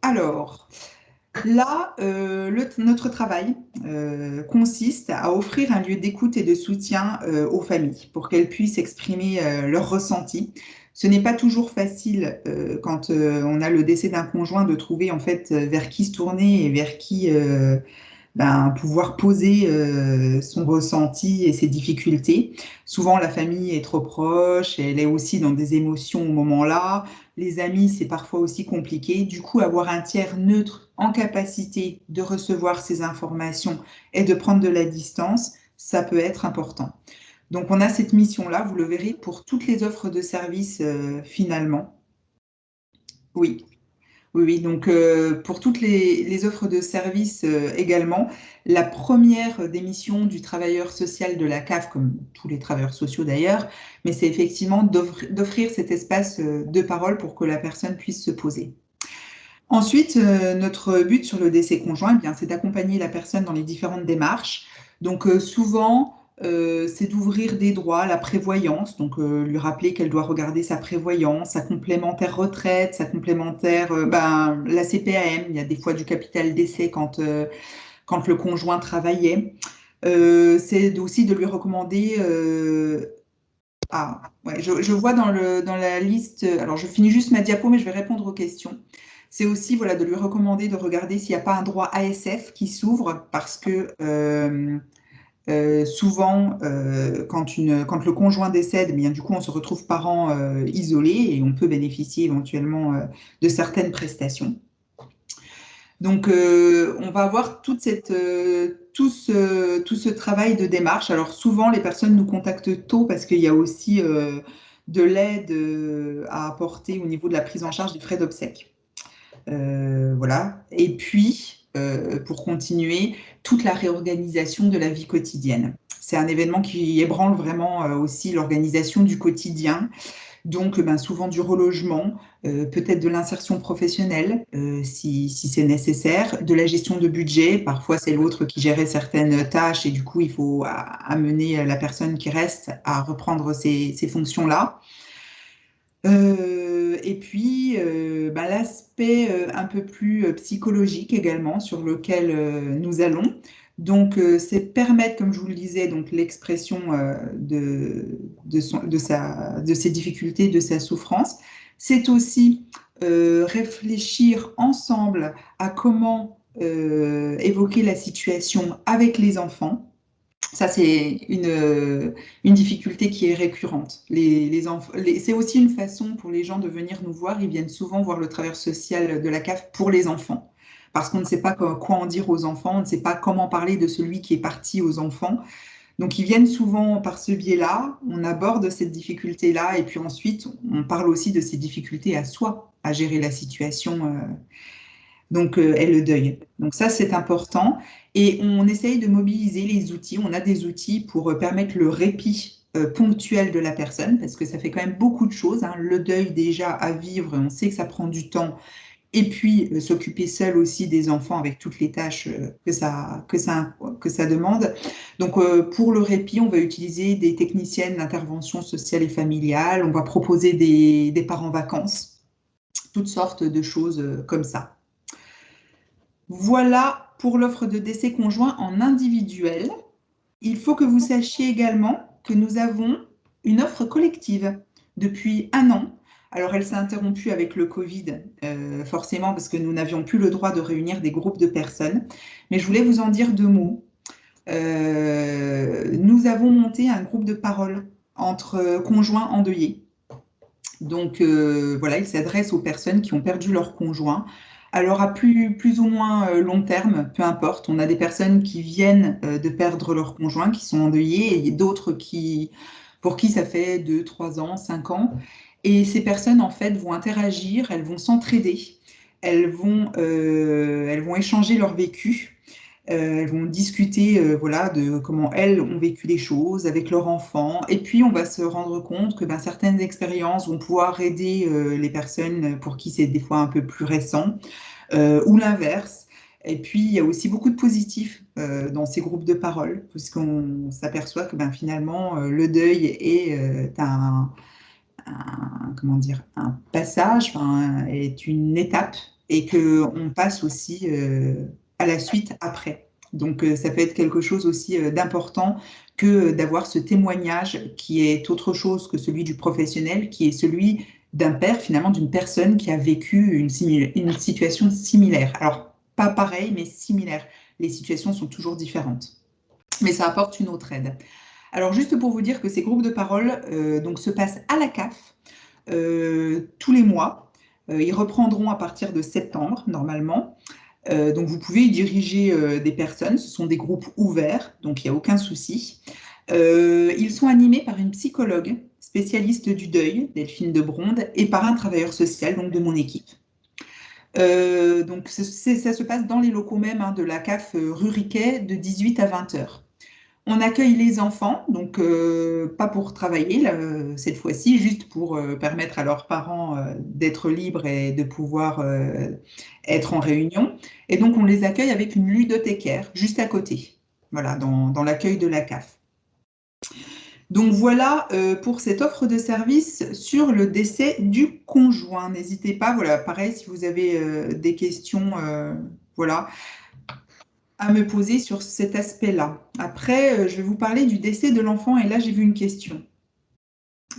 [SPEAKER 3] Alors, là, notre travail consiste à offrir un lieu d'écoute et de soutien aux familles pour qu'elles puissent exprimer leurs ressentis. Ce n'est pas toujours facile quand on a le décès d'un conjoint de trouver en fait vers qui se tourner et vers qui pouvoir poser son ressenti et ses difficultés. Souvent, la famille est trop proche, elle est aussi dans des émotions au moment-là. Les amis, c'est parfois aussi compliqué. Du coup, avoir un tiers neutre en capacité de recevoir ces informations et de prendre de la distance, ça peut être important. Donc, on a cette mission-là, vous le verrez, pour toutes les offres de services finalement. Oui. Oui, oui, donc pour toutes les offres de services également, la première des missions du travailleur social de la CAF, comme tous les travailleurs sociaux d'ailleurs, mais c'est effectivement d'offrir cet espace de parole pour que la personne puisse se poser. Ensuite, notre but sur le décès conjoint, eh bien, c'est d'accompagner la personne dans les différentes démarches. Donc souvent, c'est d'ouvrir des droits, la prévoyance, donc lui rappeler qu'elle doit regarder sa prévoyance, sa complémentaire retraite, sa complémentaire, la CPAM, il y a des fois du capital décès quand le conjoint travaillait. C'est aussi de lui recommander... je vois dans la liste, alors je finis juste ma diapo, mais je vais répondre aux questions. C'est aussi voilà, de lui recommander de regarder s'il n'y a pas un droit ASF qui s'ouvre, parce que souvent, quand le conjoint décède, bien, du coup, on se retrouve parent isolé et on peut bénéficier éventuellement de certaines prestations. Donc, on va avoir tout ce travail de démarche. Alors, souvent, les personnes nous contactent tôt parce qu'il y a aussi de l'aide à apporter au niveau de la prise en charge des frais d'obsèques. Voilà. Et puis, pour continuer, toute la réorganisation de la vie quotidienne. C'est un événement qui ébranle vraiment aussi l'organisation du quotidien. Donc, souvent du relogement, peut-être de l'insertion professionnelle, si c'est nécessaire, de la gestion de budget. Parfois, c'est l'autre qui gérait certaines tâches et du coup, il faut amener la personne qui reste à reprendre ces fonctions-là. Et puis, l'aspect un peu plus psychologique également sur lequel nous allons. Donc, c'est permettre, comme je vous le disais, donc l'expression de ses difficultés, de sa souffrance. C'est aussi réfléchir ensemble à comment évoquer la situation avec les enfants. Ça, c'est une difficulté qui est récurrente. C'est aussi une façon pour les gens de venir nous voir. Ils viennent souvent voir le travailleur social de la CAF pour les enfants, parce qu'on ne sait pas quoi en dire aux enfants, on ne sait pas comment parler de celui qui est parti aux enfants. Donc, ils viennent souvent par ce biais-là, on aborde cette difficulté-là, et puis ensuite, on parle aussi de ces difficultés à soi, à gérer la situation. Et le deuil. Donc ça, c'est important. Et on essaye de mobiliser les outils. On a des outils pour permettre le répit ponctuel de la personne, parce que ça fait quand même beaucoup de choses. Hein. Le deuil déjà à vivre, on sait que ça prend du temps. Et puis s'occuper seul aussi des enfants avec toutes les tâches que ça demande. Donc pour le répit, on va utiliser des techniciennes d'intervention sociale et familiale. On va proposer des départs en vacances, toutes sortes de choses comme ça. Voilà pour l'offre de décès conjoint en individuel. Il faut que vous sachiez également que nous avons une offre collective depuis 1 an. Alors, elle s'est interrompue avec le Covid, forcément, parce que nous n'avions plus le droit de réunir des groupes de personnes. Mais je voulais vous en dire 2 mots. Nous avons monté un groupe de parole entre conjoints endeuillés. Donc, voilà, il s'adresse aux personnes qui ont perdu leur conjoint. Alors, à plus ou moins long terme, peu importe, on a des personnes qui viennent de perdre leur conjoint, qui sont endeuillées, et d'autres pour qui ça fait 2, 3 ans, 5 ans. Et ces personnes, en fait, vont interagir, elles vont s'entraider, elles vont échanger leur vécu. Elles vont discuter voilà, de comment elles ont vécu les choses avec leurs enfants. Et puis, on va se rendre compte que certaines expériences vont pouvoir aider les personnes pour qui c'est des fois un peu plus récent, ou l'inverse. Et puis, il y a aussi beaucoup de positifs dans ces groupes de parole, puisqu'on s'aperçoit que finalement, le deuil est comment dire, un passage, est une étape, et qu'on passe aussi à la suite après. Donc, ça peut être quelque chose aussi d'important que d'avoir ce témoignage qui est autre chose que celui du professionnel, qui est celui d'un père, finalement, d'une personne qui a vécu une situation similaire. Alors, pas pareil, mais similaire. Les situations sont toujours différentes, mais ça apporte une autre aide. Alors, juste pour vous dire que ces groupes de parole donc, se passent à la CAF tous les mois. Ils reprendront à partir de septembre, normalement. Donc, vous pouvez y diriger des personnes. Ce sont des groupes ouverts, donc il n'y a aucun souci. Ils sont animés par une psychologue spécialiste du deuil, Delphine de Bronde, et par un travailleur social, donc de mon équipe. Donc, ça se passe dans les locaux même de la CAF rue Riquet de 18 à 20 heures. On accueille les enfants, donc pas pour travailler cette fois-ci, juste pour permettre à leurs parents d'être libres et de pouvoir être en réunion. Et donc, on les accueille avec une ludothécaire juste à côté, voilà, dans l'accueil de la CAF. Donc voilà pour cette offre de service sur le décès du conjoint. N'hésitez pas, voilà, pareil, si vous avez des questions, voilà, à me poser sur cet aspect-là. Après, je vais vous parler du décès de l'enfant, et là, j'ai vu une question.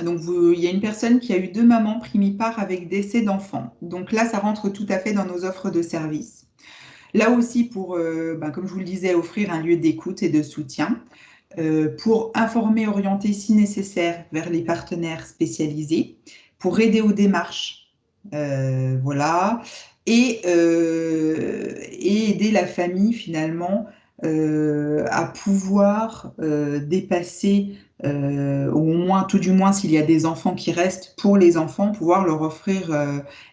[SPEAKER 3] Donc, il y a une personne qui a eu 2 mamans primipare avec décès d'enfant. Donc là, ça rentre tout à fait dans nos offres de service. Là aussi, pour, comme je vous le disais, offrir un lieu d'écoute et de soutien, pour informer, orienter si nécessaire vers les partenaires spécialisés, pour aider aux démarches, voilà, et aider la famille finalement à pouvoir dépasser, au moins, tout du moins s'il y a des enfants qui restent, pour les enfants, pouvoir leur offrir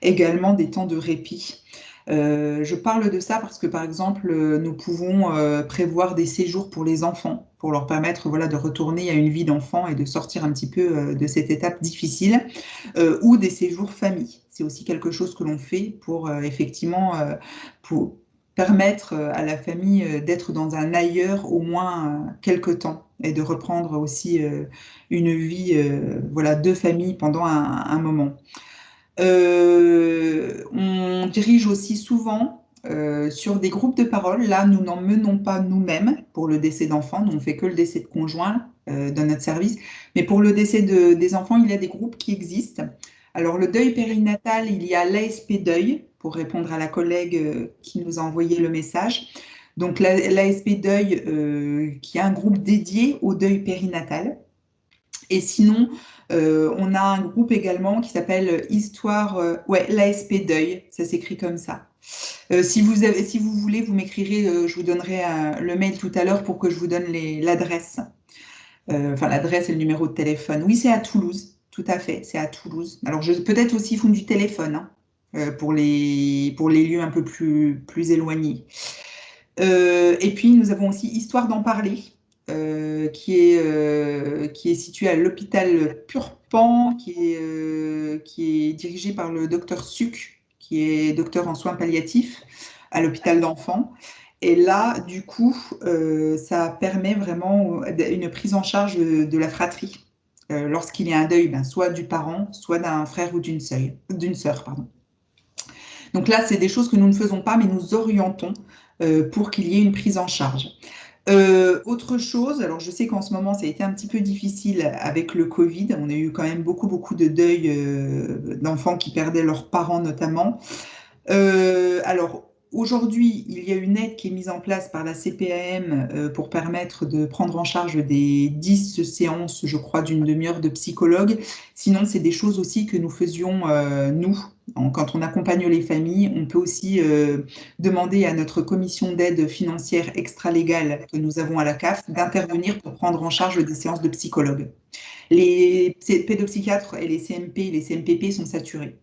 [SPEAKER 3] également des temps de répit. Je parle de ça parce que, par exemple, nous pouvons prévoir des séjours pour les enfants, pour leur permettre voilà, de retourner à une vie d'enfant et de sortir un petit peu de cette étape difficile, ou des séjours famille. C'est aussi quelque chose que l'on fait pour effectivement pour permettre à la famille d'être dans un ailleurs au moins quelque temps, et de reprendre aussi une vie voilà, de famille pendant un moment. On dirige aussi souvent sur des groupes de parole. Là, nous n'en menons pas nous-mêmes pour le décès d'enfants. Nous, on ne fait que le décès de conjoint dans notre service. Mais pour le décès des enfants, il y a des groupes qui existent. Alors, le deuil périnatal, il y a l'ASP Deuil, pour répondre à la collègue qui nous a envoyé le message. Donc, l'ASP Deuil, qui est un groupe dédié au deuil périnatal. Et sinon, on a un groupe également qui s'appelle Histoire, l'ASP Deuil, ça s'écrit comme ça. Si vous voulez, vous m'écrirez, je vous donnerai le mail tout à l'heure pour que je vous donne l'adresse. Enfin, l'adresse et le numéro de téléphone. Oui, c'est à Toulouse, tout à fait, c'est à Toulouse. Alors, peut-être aussi ils font du téléphone pour les lieux un peu plus éloignés. Et puis, nous avons aussi Histoire d'en parler, qui est situé à l'hôpital Purpan, qui est dirigé par le docteur Suc, qui est docteur en soins palliatifs à l'hôpital d'enfants. Et là, du coup, ça permet vraiment une prise en charge de la fratrie lorsqu'il y a un deuil, soit du parent, soit d'un frère ou d'une sœur, pardon. Donc là, c'est des choses que nous ne faisons pas, mais nous orientons pour qu'il y ait une prise en charge. Autre chose, alors je sais qu'en ce moment, ça a été un petit peu difficile avec le Covid. On a eu quand même beaucoup de deuil d'enfants qui perdaient leurs parents notamment. Alors, aujourd'hui, il y a une aide qui est mise en place par la CPAM pour permettre de prendre en charge des 10 séances, je crois, d'une demi-heure de psychologue. Sinon, c'est des choses aussi que nous faisions, nous. Quand on accompagne les familles, on peut aussi demander à notre commission d'aide financière extra-légale que nous avons à la CAF d'intervenir pour prendre en charge des séances de psychologue. Les pédopsychiatres et les CMP, les CMPP sont saturés.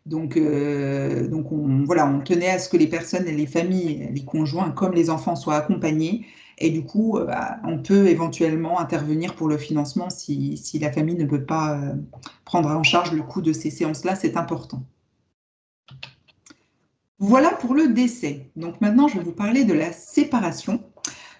[SPEAKER 3] Donc voilà, on tenait à ce que les personnes, les familles, les conjoints comme les enfants soient accompagnés. Et du coup, on peut éventuellement intervenir pour le financement si la famille ne peut pas prendre en charge le coût de ces séances-là, c'est important. Voilà pour le décès. Donc maintenant, je vais vous parler de la séparation.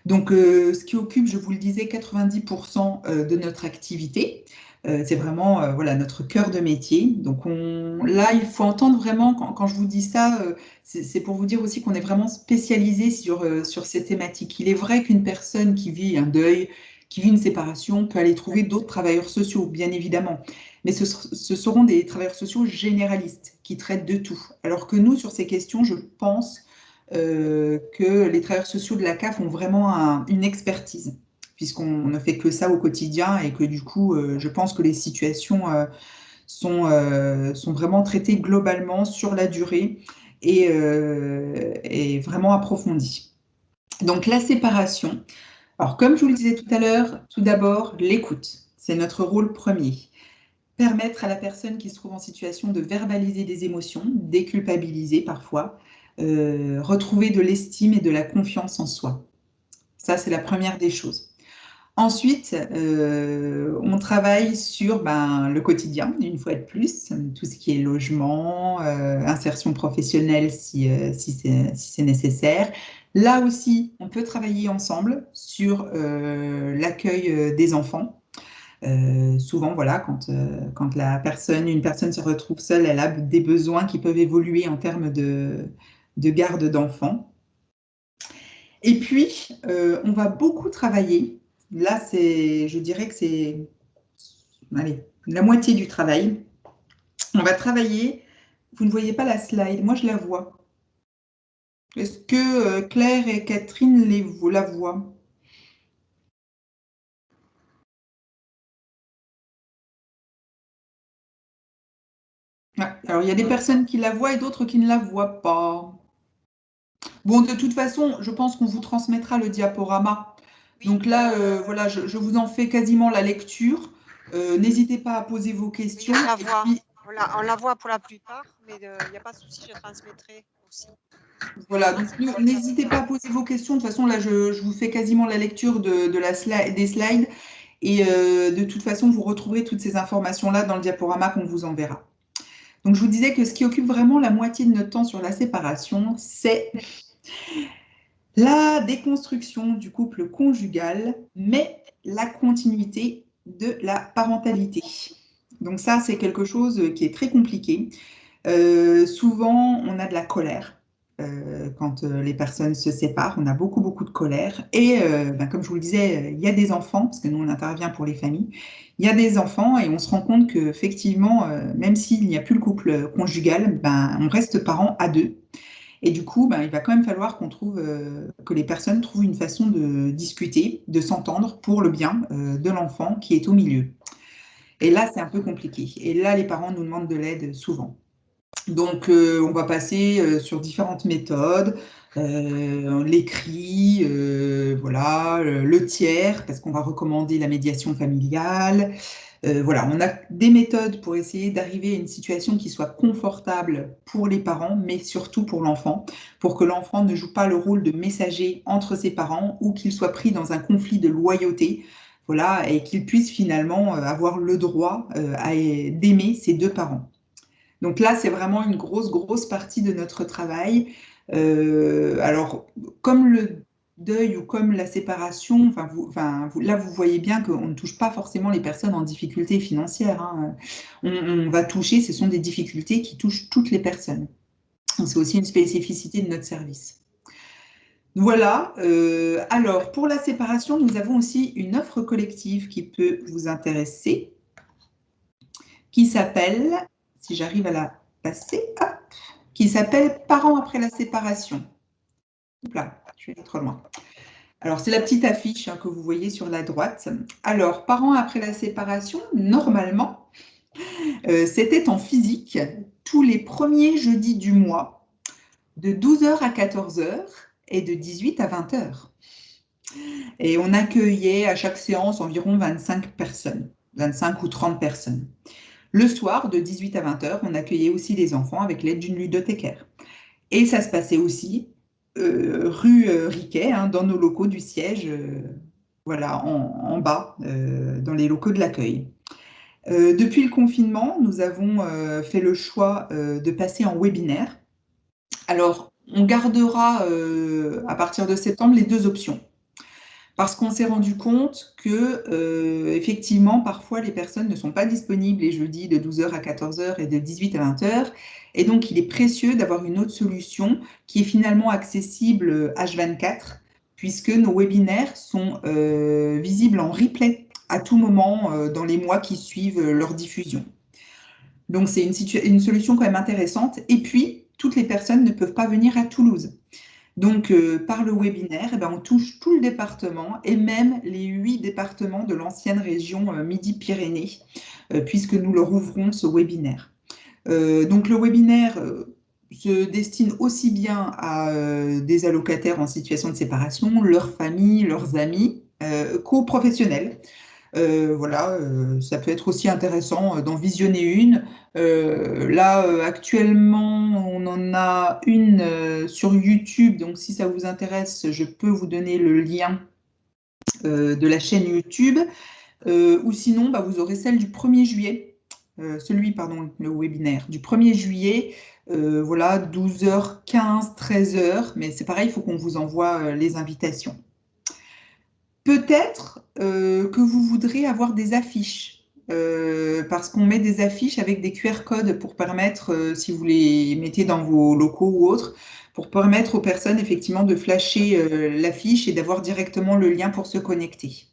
[SPEAKER 3] Donc, ce qui occupe, je vous le disais, 90% de notre activité. C'est vraiment voilà, notre cœur de métier. Donc, là, il faut entendre vraiment, quand je vous dis ça, c'est pour vous dire aussi qu'on est vraiment spécialisé sur ces thématiques. Il est vrai qu'une personne qui vit un deuil, qui vit une séparation, peut aller trouver d'autres travailleurs sociaux, bien évidemment. Mais ce seront des travailleurs sociaux généralistes qui traitent de tout. Alors que nous, sur ces questions, je pense que les travailleurs sociaux de la CAF ont vraiment une expertise, puisqu'on ne fait que ça au quotidien et que du coup, je pense que les situations sont vraiment traitées globalement sur la durée et vraiment approfondies. Donc la séparation, alors comme je vous le disais tout à l'heure, tout d'abord l'écoute, c'est notre rôle premier. Permettre à la personne qui se trouve en situation de verbaliser des émotions, déculpabiliser parfois, retrouver de l'estime et de la confiance en soi. Ça, c'est la première des choses. Ensuite, on travaille sur le quotidien, une fois de plus, tout ce qui est logement, insertion professionnelle si c'est nécessaire. Là aussi, on peut travailler ensemble sur l'accueil des enfants. Souvent, voilà, quand une personne se retrouve seule, elle a des besoins qui peuvent évoluer en termes de garde d'enfants. Et puis, on va beaucoup travailler. Là, je dirais que c'est la moitié du travail. On va travailler. Vous ne voyez pas la slide, moi je la vois. Est-ce que Claire et Catherine la voient? Alors, il y a des personnes qui la voient et d'autres qui ne la voient pas. Bon, de toute façon, je pense qu'on vous transmettra le diaporama.
[SPEAKER 1] Oui.
[SPEAKER 3] Donc là, voilà, je vous en fais quasiment la lecture. N'hésitez pas à poser vos questions.
[SPEAKER 1] Oui, on la
[SPEAKER 3] Et
[SPEAKER 1] voit.
[SPEAKER 3] puis,
[SPEAKER 1] On la voit pour la plupart, mais il n'y a pas de souci, je transmettrai aussi.
[SPEAKER 3] voilà, donc n'hésitez pas à poser vos questions. De toute façon, là, je vous fais quasiment la lecture des slides. Et de toute façon, vous retrouverez toutes ces informations-là dans le diaporama qu'on vous enverra. Donc, je vous disais que ce qui occupe vraiment la moitié de notre temps sur la séparation, c'est la déconstruction du couple conjugal, mais la continuité de la parentalité. Donc ça, c'est quelque chose qui est très compliqué. Souvent, on a de la colère quand les personnes se séparent. On a beaucoup de colère. Et comme je vous le disais, il y a des enfants, parce que nous, on intervient pour les familles. Il y a des enfants et on se rend compte qu'effectivement, même s'il n'y a plus le couple conjugal, on reste parents à deux. Et du coup, il va quand même falloir que les personnes trouvent une façon de discuter, de s'entendre pour le bien de l'enfant qui est au milieu. Et là, c'est un peu compliqué. Et là, les parents nous demandent de l'aide souvent. Donc, on va passer sur différentes méthodes, l'écrit, voilà, le tiers, parce qu'on va recommander la médiation familiale. Voilà, on a des méthodes pour essayer d'arriver à une situation qui soit confortable pour les parents, mais surtout pour l'enfant, pour que l'enfant ne joue pas le rôle de messager entre ses parents ou qu'il soit pris dans un conflit de loyauté, voilà, et qu'il puisse finalement avoir le droit d'aimer ses deux parents. Donc là, c'est vraiment une grosse partie de notre travail. Alors, comme le deuil ou comme la séparation, là, vous voyez bien qu'on ne touche pas forcément les personnes en difficulté financière, hein. On va toucher, ce sont des difficultés qui touchent toutes les personnes. C'est aussi une spécificité de notre service. Voilà. Alors, pour la séparation, nous avons aussi une offre collective qui peut vous intéresser, qui s'appelle, si j'arrive à la passer, hop, qui s'appelle Parents après la séparation. Là, je suis allée trop loin. Alors, c'est la petite affiche que vous voyez sur la droite. Alors, Parents après la séparation, normalement, c'était en physique tous les premiers jeudis du mois, de 12h à 14h et de 18 à 20h. Et on accueillait à chaque séance environ 25 personnes, 25 ou 30 personnes. Le soir, de 18 à 20h, on accueillait aussi les enfants avec l'aide d'une ludothécaire. Et ça se passait aussi rue Riquet, dans nos locaux du siège, voilà, en bas, dans les locaux de l'accueil. Depuis le confinement, nous avons fait le choix de passer en webinaire. Alors, on gardera à partir de septembre les deux options. Parce qu'on s'est rendu compte que, effectivement, parfois les personnes ne sont pas disponibles les jeudis de 12h à 14h et de 18 à 20h. Et donc, il est précieux d'avoir une autre solution qui est finalement accessible H24, puisque nos webinaires sont visibles en replay à tout moment dans les mois qui suivent leur diffusion. Donc, c'est une solution quand même intéressante. Et puis, toutes les personnes ne peuvent pas venir à Toulouse. Donc, par le webinaire, on touche tout le département et même les 8 départements de l'ancienne région Midi-Pyrénées, puisque nous leur ouvrons ce webinaire. Donc, le webinaire se destine aussi bien à des allocataires en situation de séparation, leurs familles, leurs amis, qu'aux professionnels. Voilà, ça peut être aussi intéressant d'en visionner une. Là, actuellement, on en a une sur YouTube, donc si ça vous intéresse, je peux vous donner le lien de la chaîne YouTube. Ou sinon, vous aurez celle du 1er juillet, le webinaire du 1er juillet, voilà, 12h15, 13h, mais c'est pareil, il faut qu'on vous envoie les invitations. Peut-être que vous voudrez avoir des affiches, parce qu'on met des affiches avec des QR codes pour permettre, si vous les mettez dans vos locaux ou autres, pour permettre aux personnes effectivement de flasher l'affiche et d'avoir directement le lien pour se connecter.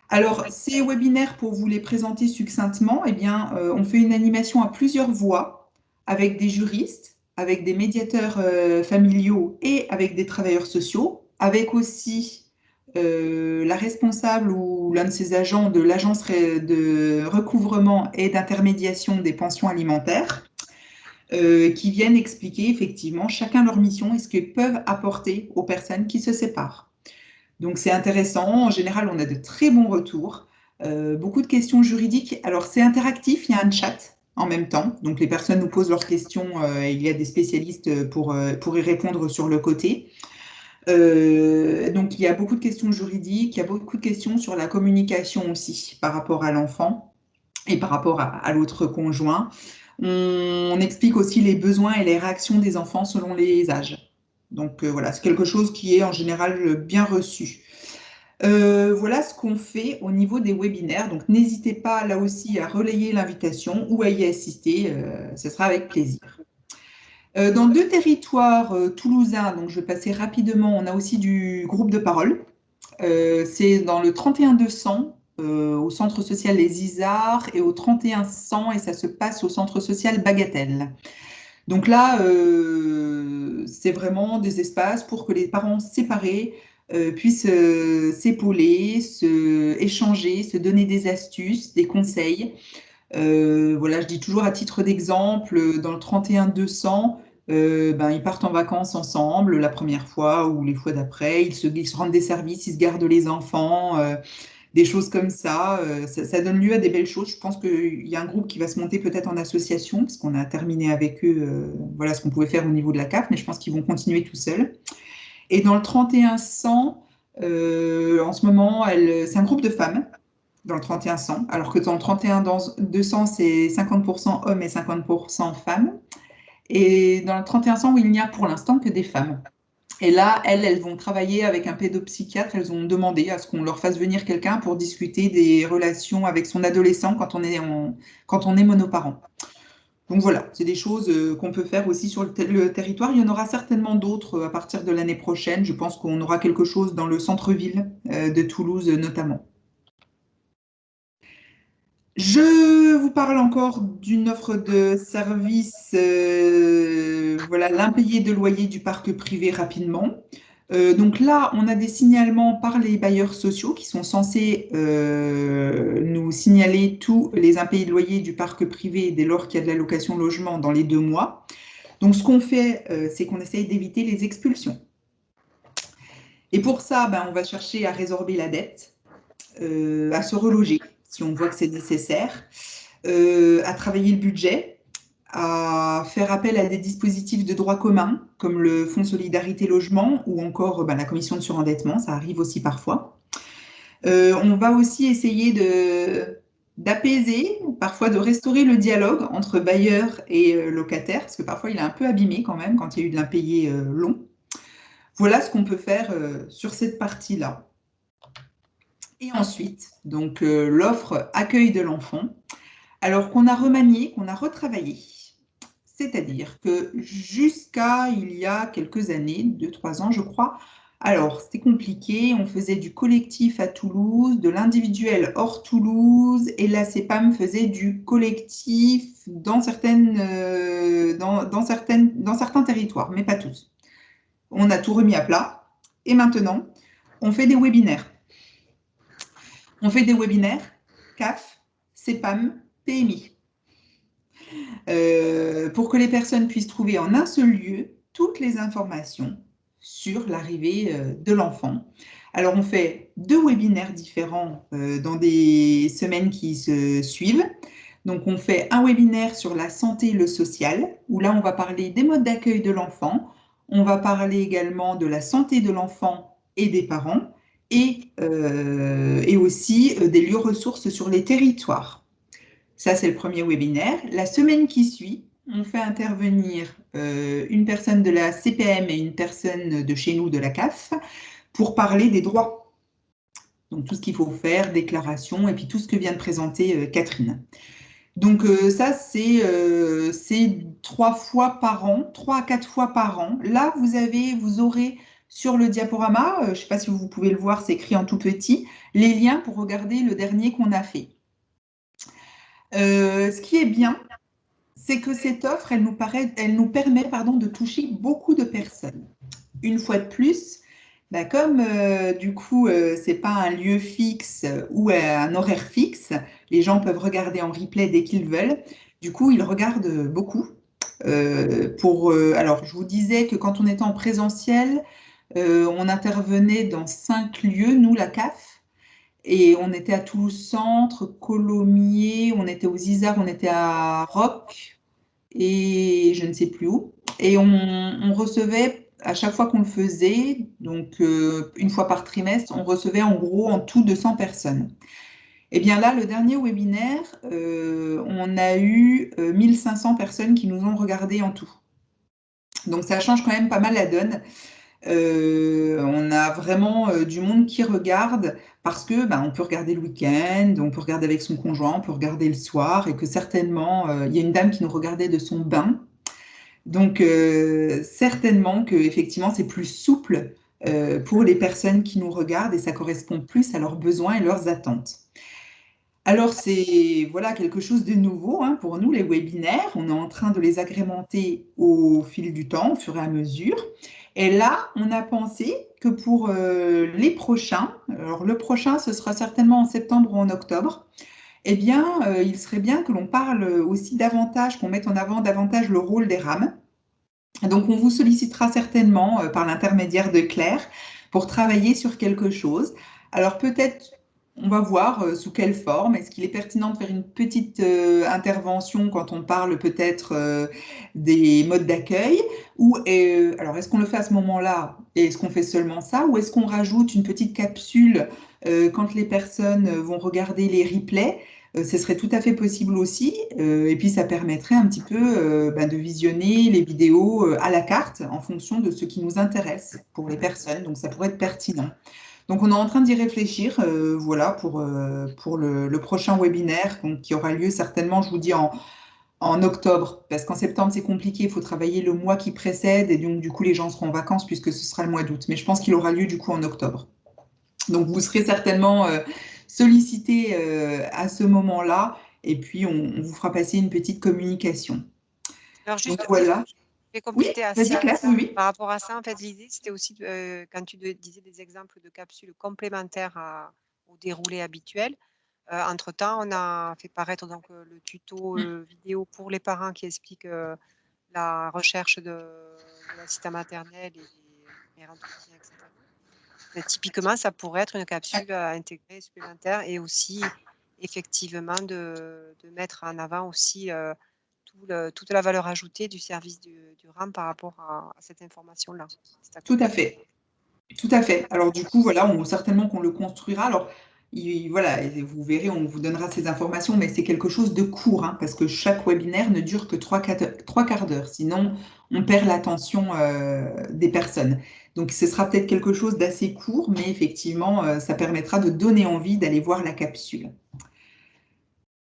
[SPEAKER 3] Alors, ces webinaires, pour vous les présenter succinctement, on fait une animation à plusieurs voix avec des juristes, avec des médiateurs familiaux et avec des travailleurs sociaux, avec aussi la responsable ou l'un de ses agents de l'agence de recouvrement et d'intermédiation des pensions alimentaires, qui viennent expliquer effectivement chacun leur mission et ce qu'ils peuvent apporter aux personnes qui se séparent. Donc c'est intéressant, en général on a de très bons retours, beaucoup de questions juridiques. Alors c'est interactif, il y a un chat en même temps, donc les personnes nous posent leurs questions et il y a des spécialistes pour y répondre sur le côté. Donc il y a beaucoup de questions juridiques, il y a beaucoup de questions sur la communication aussi par rapport à l'enfant et par rapport à l'autre conjoint. On explique aussi les besoins et les réactions des enfants selon les âges. Donc voilà, c'est quelque chose qui est en général bien reçu. Voilà ce qu'on fait au niveau des webinaires. Donc n'hésitez pas là aussi à relayer l'invitation ou à y assister, ce sera avec plaisir. Dans 2 territoires toulousains, donc je vais passer rapidement, on a aussi du groupe de parole. C'est dans le 31-200 au centre social Les Isards et au 31-100 et ça se passe au centre social Bagatelle. Donc là, c'est vraiment des espaces pour que les parents séparés puissent s'épauler, échanger, se donner des astuces, des conseils. Voilà, je dis toujours à titre d'exemple, dans le 31-200, ils partent en vacances ensemble la première fois ou les fois d'après, ils se rendent des services, ils se gardent les enfants, des choses comme ça, ça donne lieu à des belles choses. Je pense qu'il y a un groupe qui va se monter peut-être en association, parce qu'on a terminé avec eux, voilà ce qu'on pouvait faire au niveau de la CAF, mais je pense qu'ils vont continuer tout seuls. Et dans le 31-100, en ce moment, c'est un groupe de femmes dans le 31-100, alors que dans le 31-200, c'est 50% hommes et 50% femmes. Et dans le 31-100, il n'y a pour l'instant que des femmes. Et là, elles vont travailler avec un pédopsychiatre. Elles ont demandé à ce qu'on leur fasse venir quelqu'un pour discuter des relations avec son adolescent quand on est monoparent. Donc voilà, c'est des choses qu'on peut faire aussi sur le territoire. Il y en aura certainement d'autres à partir de l'année prochaine. Je pense qu'on aura quelque chose dans le centre-ville de Toulouse notamment. Je vous parle encore d'une offre de service, voilà, l'impayé de loyer du parc privé rapidement. Donc là, on a des signalements par les bailleurs sociaux qui sont censés nous signaler tous les impayés de loyer du parc privé dès lors qu'il y a de la location logement dans les 2 mois. Donc ce qu'on fait, c'est qu'on essaye d'éviter les expulsions. Et pour ça, ben, on va chercher à résorber la dette, à se reloger si on voit que c'est nécessaire, à travailler le budget, à faire appel à des dispositifs de droit commun, comme le Fonds Solidarité Logement ou encore la commission de surendettement, ça arrive aussi parfois. On va aussi essayer d'apaiser, parfois de restaurer le dialogue entre bailleurs et locataires, parce que parfois il est un peu abîmé quand même quand il y a eu de l'impayé long. Voilà ce qu'on peut faire sur cette partie-là. Et ensuite, donc l'offre accueil de l'enfant, alors qu'on a remanié, qu'on a retravaillé. C'est-à-dire que jusqu'à il y a quelques années, 2-3 ans je crois, alors c'était compliqué, on faisait du collectif à Toulouse, de l'individuel hors Toulouse, et la CEPAM faisait du collectif dans certains territoires, mais pas tous. On a tout remis à plat, et maintenant, on fait des webinaires. On fait des webinaires CAF, CEPAM, PMI. Pour que les personnes puissent trouver en un seul lieu toutes les informations sur l'arrivée de l'enfant. Alors, on fait 2 webinaires différents dans des semaines qui se suivent. Donc, on fait un webinaire sur la santé et le social, où là, on va parler des modes d'accueil de l'enfant. On va parler également de la santé de l'enfant et des parents, et aussi des lieux ressources sur les territoires. Ça, c'est le premier webinaire. La semaine qui suit, on fait intervenir une personne de la CPM et une personne de chez nous, de la CAF, pour parler des droits. Donc, tout ce qu'il faut faire, déclaration, et puis tout ce que vient de présenter Catherine. Donc, ça, c'est 3 fois par an, 3 à 4 fois par an. Là, vous aurez sur le diaporama, je ne sais pas si vous pouvez le voir, c'est écrit en tout petit, les liens pour regarder le dernier qu'on a fait. Ce qui est bien, c'est que cette offre, elle nous permet de toucher beaucoup de personnes. Une fois de plus, comme du coup, ce n'est pas un lieu fixe ou un horaire fixe, les gens peuvent regarder en replay dès qu'ils veulent. Du coup, ils regardent beaucoup. Alors, je vous disais que quand on était en présentiel, on intervenait dans 5 lieux, nous, la CAF. Et on était à Toulouse Centre, Colomiers, on était aux Isards, on était à Roques et je ne sais plus où. Et on recevait, à chaque fois qu'on le faisait, donc une fois par trimestre, on recevait en gros en tout 200 personnes. Et bien là, le dernier webinaire, on a eu 1500 personnes qui nous ont regardé en tout. Donc ça change quand même pas mal la donne. On a vraiment du monde qui regarde parce que on peut regarder le week-end, on peut regarder avec son conjoint, on peut regarder le soir et que certainement, il y a une dame qui nous regardait de son bain. Donc, certainement que effectivement, c'est plus souple pour les personnes qui nous regardent et ça correspond plus à leurs besoins et leurs attentes. Alors, c'est voilà, quelque chose de nouveau pour nous, les webinaires. On est en train de les agrémenter au fil du temps, au fur et à mesure. Et là, on a pensé que pour les prochains, alors le prochain, ce sera certainement en septembre ou en octobre, eh bien, il serait bien que l'on parle aussi davantage, qu'on mette en avant davantage le rôle des RAM. Donc, on vous sollicitera certainement par l'intermédiaire de Claire pour travailler sur quelque chose. Alors, peut-être, on va voir sous quelle forme. Est-ce qu'il est pertinent de faire une petite intervention quand on parle peut-être des modes d'accueil ou alors, est-ce qu'on le fait à ce moment-là et est-ce qu'on fait seulement ça ou est-ce qu'on rajoute une petite capsule quand les personnes vont regarder les replays? Ce serait tout à fait possible aussi. Et puis, ça permettrait un petit peu de visionner les vidéos à la carte en fonction de ce qui nous intéresse pour les personnes. Donc, ça pourrait être pertinent. Donc, on est en train d'y réfléchir, voilà, pour le prochain webinaire qui aura lieu certainement, je vous dis, En octobre, parce qu'en septembre, c'est compliqué, il faut travailler le mois qui précède, et donc du coup, les gens seront en vacances puisque ce sera le mois d'août. Mais je pense qu'il aura lieu du coup en octobre. Donc, vous serez certainement sollicité à ce moment-là, et puis on vous fera passer une petite communication.
[SPEAKER 1] Alors
[SPEAKER 3] Donc
[SPEAKER 1] juste,
[SPEAKER 3] voilà.
[SPEAKER 1] je vais
[SPEAKER 3] Oui,
[SPEAKER 1] compléter à
[SPEAKER 3] vas-y
[SPEAKER 1] ça.
[SPEAKER 3] Claire, oui, oui.
[SPEAKER 1] Par rapport à ça, en fait, l'idée, c'était aussi, quand tu disais des exemples de capsules complémentaires au déroulé habituel. Entre-temps, on a fait paraître donc le tuto vidéo pour les parents qui explique la recherche de l'assistant maternel et des mères entretiens, etc. Mais typiquement, ça pourrait être une capsule à intégrer supplémentaire et aussi effectivement de mettre en avant aussi toute la valeur ajoutée du service du RAM par rapport à cette information-là, cet
[SPEAKER 3] Tout à
[SPEAKER 1] accompagnement.
[SPEAKER 3] fait. Tout à fait. Alors du coup, voilà, certainement qu'on le construira. Alors voilà, et vous verrez, on vous donnera ces informations, mais c'est quelque chose de court, hein, parce que chaque webinaire ne dure que 3 quarts d'heure. Sinon, on perd l'attention des personnes. Donc ce sera peut-être quelque chose d'assez court, mais effectivement, ça permettra de donner envie d'aller voir la capsule.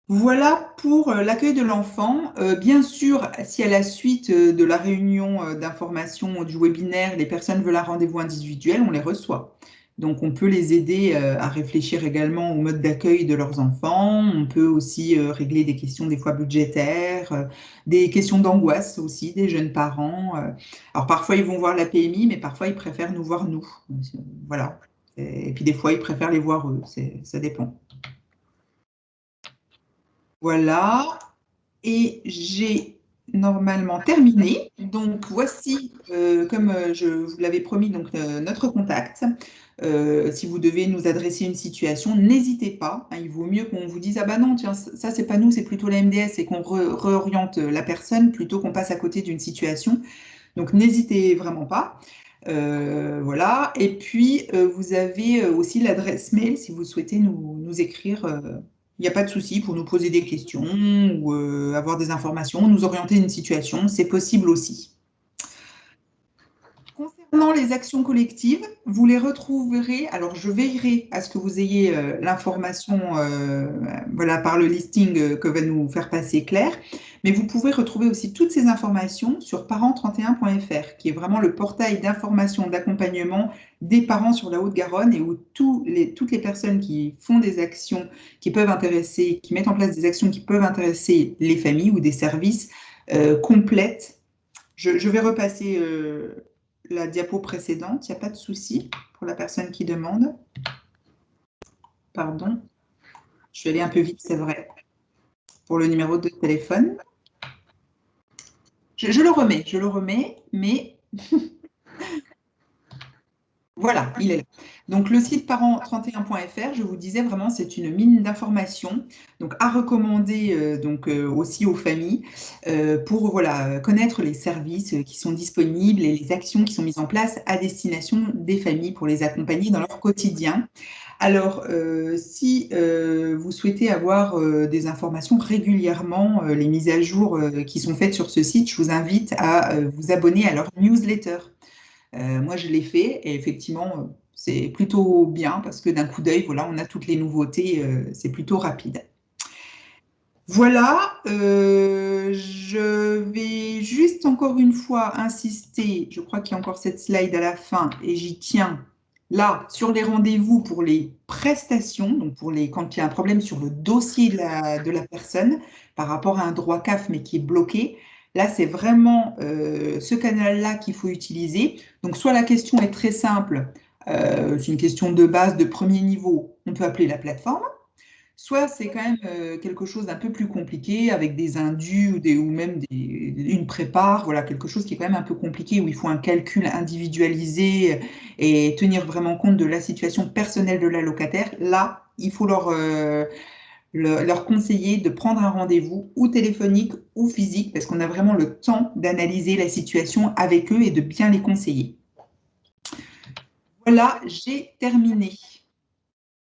[SPEAKER 3] Voilà pour l'accueil de l'enfant. Bien sûr, si à la suite de la réunion d'information du webinaire, les personnes veulent un rendez-vous individuel, on les reçoit. Donc, on peut les aider à réfléchir également au mode d'accueil de leurs enfants. On peut aussi régler des questions des fois budgétaires, des questions d'angoisse aussi des jeunes parents. Alors, parfois, ils vont voir la PMI, mais parfois, ils préfèrent nous voir nous. Voilà. Et puis, des fois, ils préfèrent les voir eux. Ça dépend. Voilà, et j'ai normalement terminé. Donc voici, comme je vous l'avais promis, donc, notre contact. Si vous devez nous adresser une situation, n'hésitez pas, hein, il vaut mieux qu'on vous dise, ah bah non, tiens, ça c'est pas nous, c'est plutôt la MDS, et qu'on réoriente la personne plutôt qu'on passe à côté d'une situation. Donc n'hésitez vraiment pas. Voilà, et puis vous avez aussi l'adresse mail si vous souhaitez nous écrire. Il n'y a pas de souci pour nous poser des questions ou avoir des informations, nous orienter une situation, c'est possible aussi. Concernant les actions collectives, vous les retrouverez, alors je veillerai à ce que vous ayez l'information voilà, par le listing que va nous faire passer Claire, mais vous pouvez retrouver aussi toutes ces informations sur parents31.fr, qui est vraiment le portail d'information, d'accompagnement des parents sur la Haute-Garonne et où toutes les personnes qui font des actions qui peuvent intéresser, qui mettent en place des actions qui peuvent intéresser les familles ou des services complètes. Je vais repasser la diapo précédente, il n'y a pas de souci pour la personne qui demande. Pardon, je suis allée un peu vite, c'est vrai, pour le numéro de téléphone. Je le remets, mais voilà, il est là. Donc, le site parents31.fr, je vous disais vraiment, c'est une mine d'informations, donc à recommander aussi aux familles pour voilà, connaître les services qui sont disponibles et les actions qui sont mises en place à destination des familles pour les accompagner dans leur quotidien. Alors, si vous souhaitez avoir des informations régulièrement, les mises à jour qui sont faites sur ce site, je vous invite à vous abonner à leur newsletter. Moi, je l'ai fait et effectivement, c'est plutôt bien parce que d'un coup d'œil, voilà, on a toutes les nouveautés, c'est plutôt rapide. Voilà, je vais juste encore une fois insister, je crois qu'il y a encore cette slide à la fin et j'y tiens, là, sur les rendez-vous pour les prestations, donc quand il y a un problème sur le dossier de la personne par rapport à un droit CAF mais qui est bloqué. Là, c'est vraiment ce canal-là qu'il faut utiliser. Donc, soit la question est très simple, c'est une question de base, de premier niveau, on peut appeler la plateforme. Soit c'est quand même quelque chose d'un peu plus compliqué avec des indus ou même une prépare, voilà, quelque chose qui est quand même un peu compliqué où il faut un calcul individualisé et tenir vraiment compte de la situation personnelle de la locataire. Là, il faut leur conseiller de prendre un rendez-vous ou téléphonique ou physique parce qu'on a vraiment le temps d'analyser la situation avec eux et de bien les conseiller. Voilà, j'ai terminé.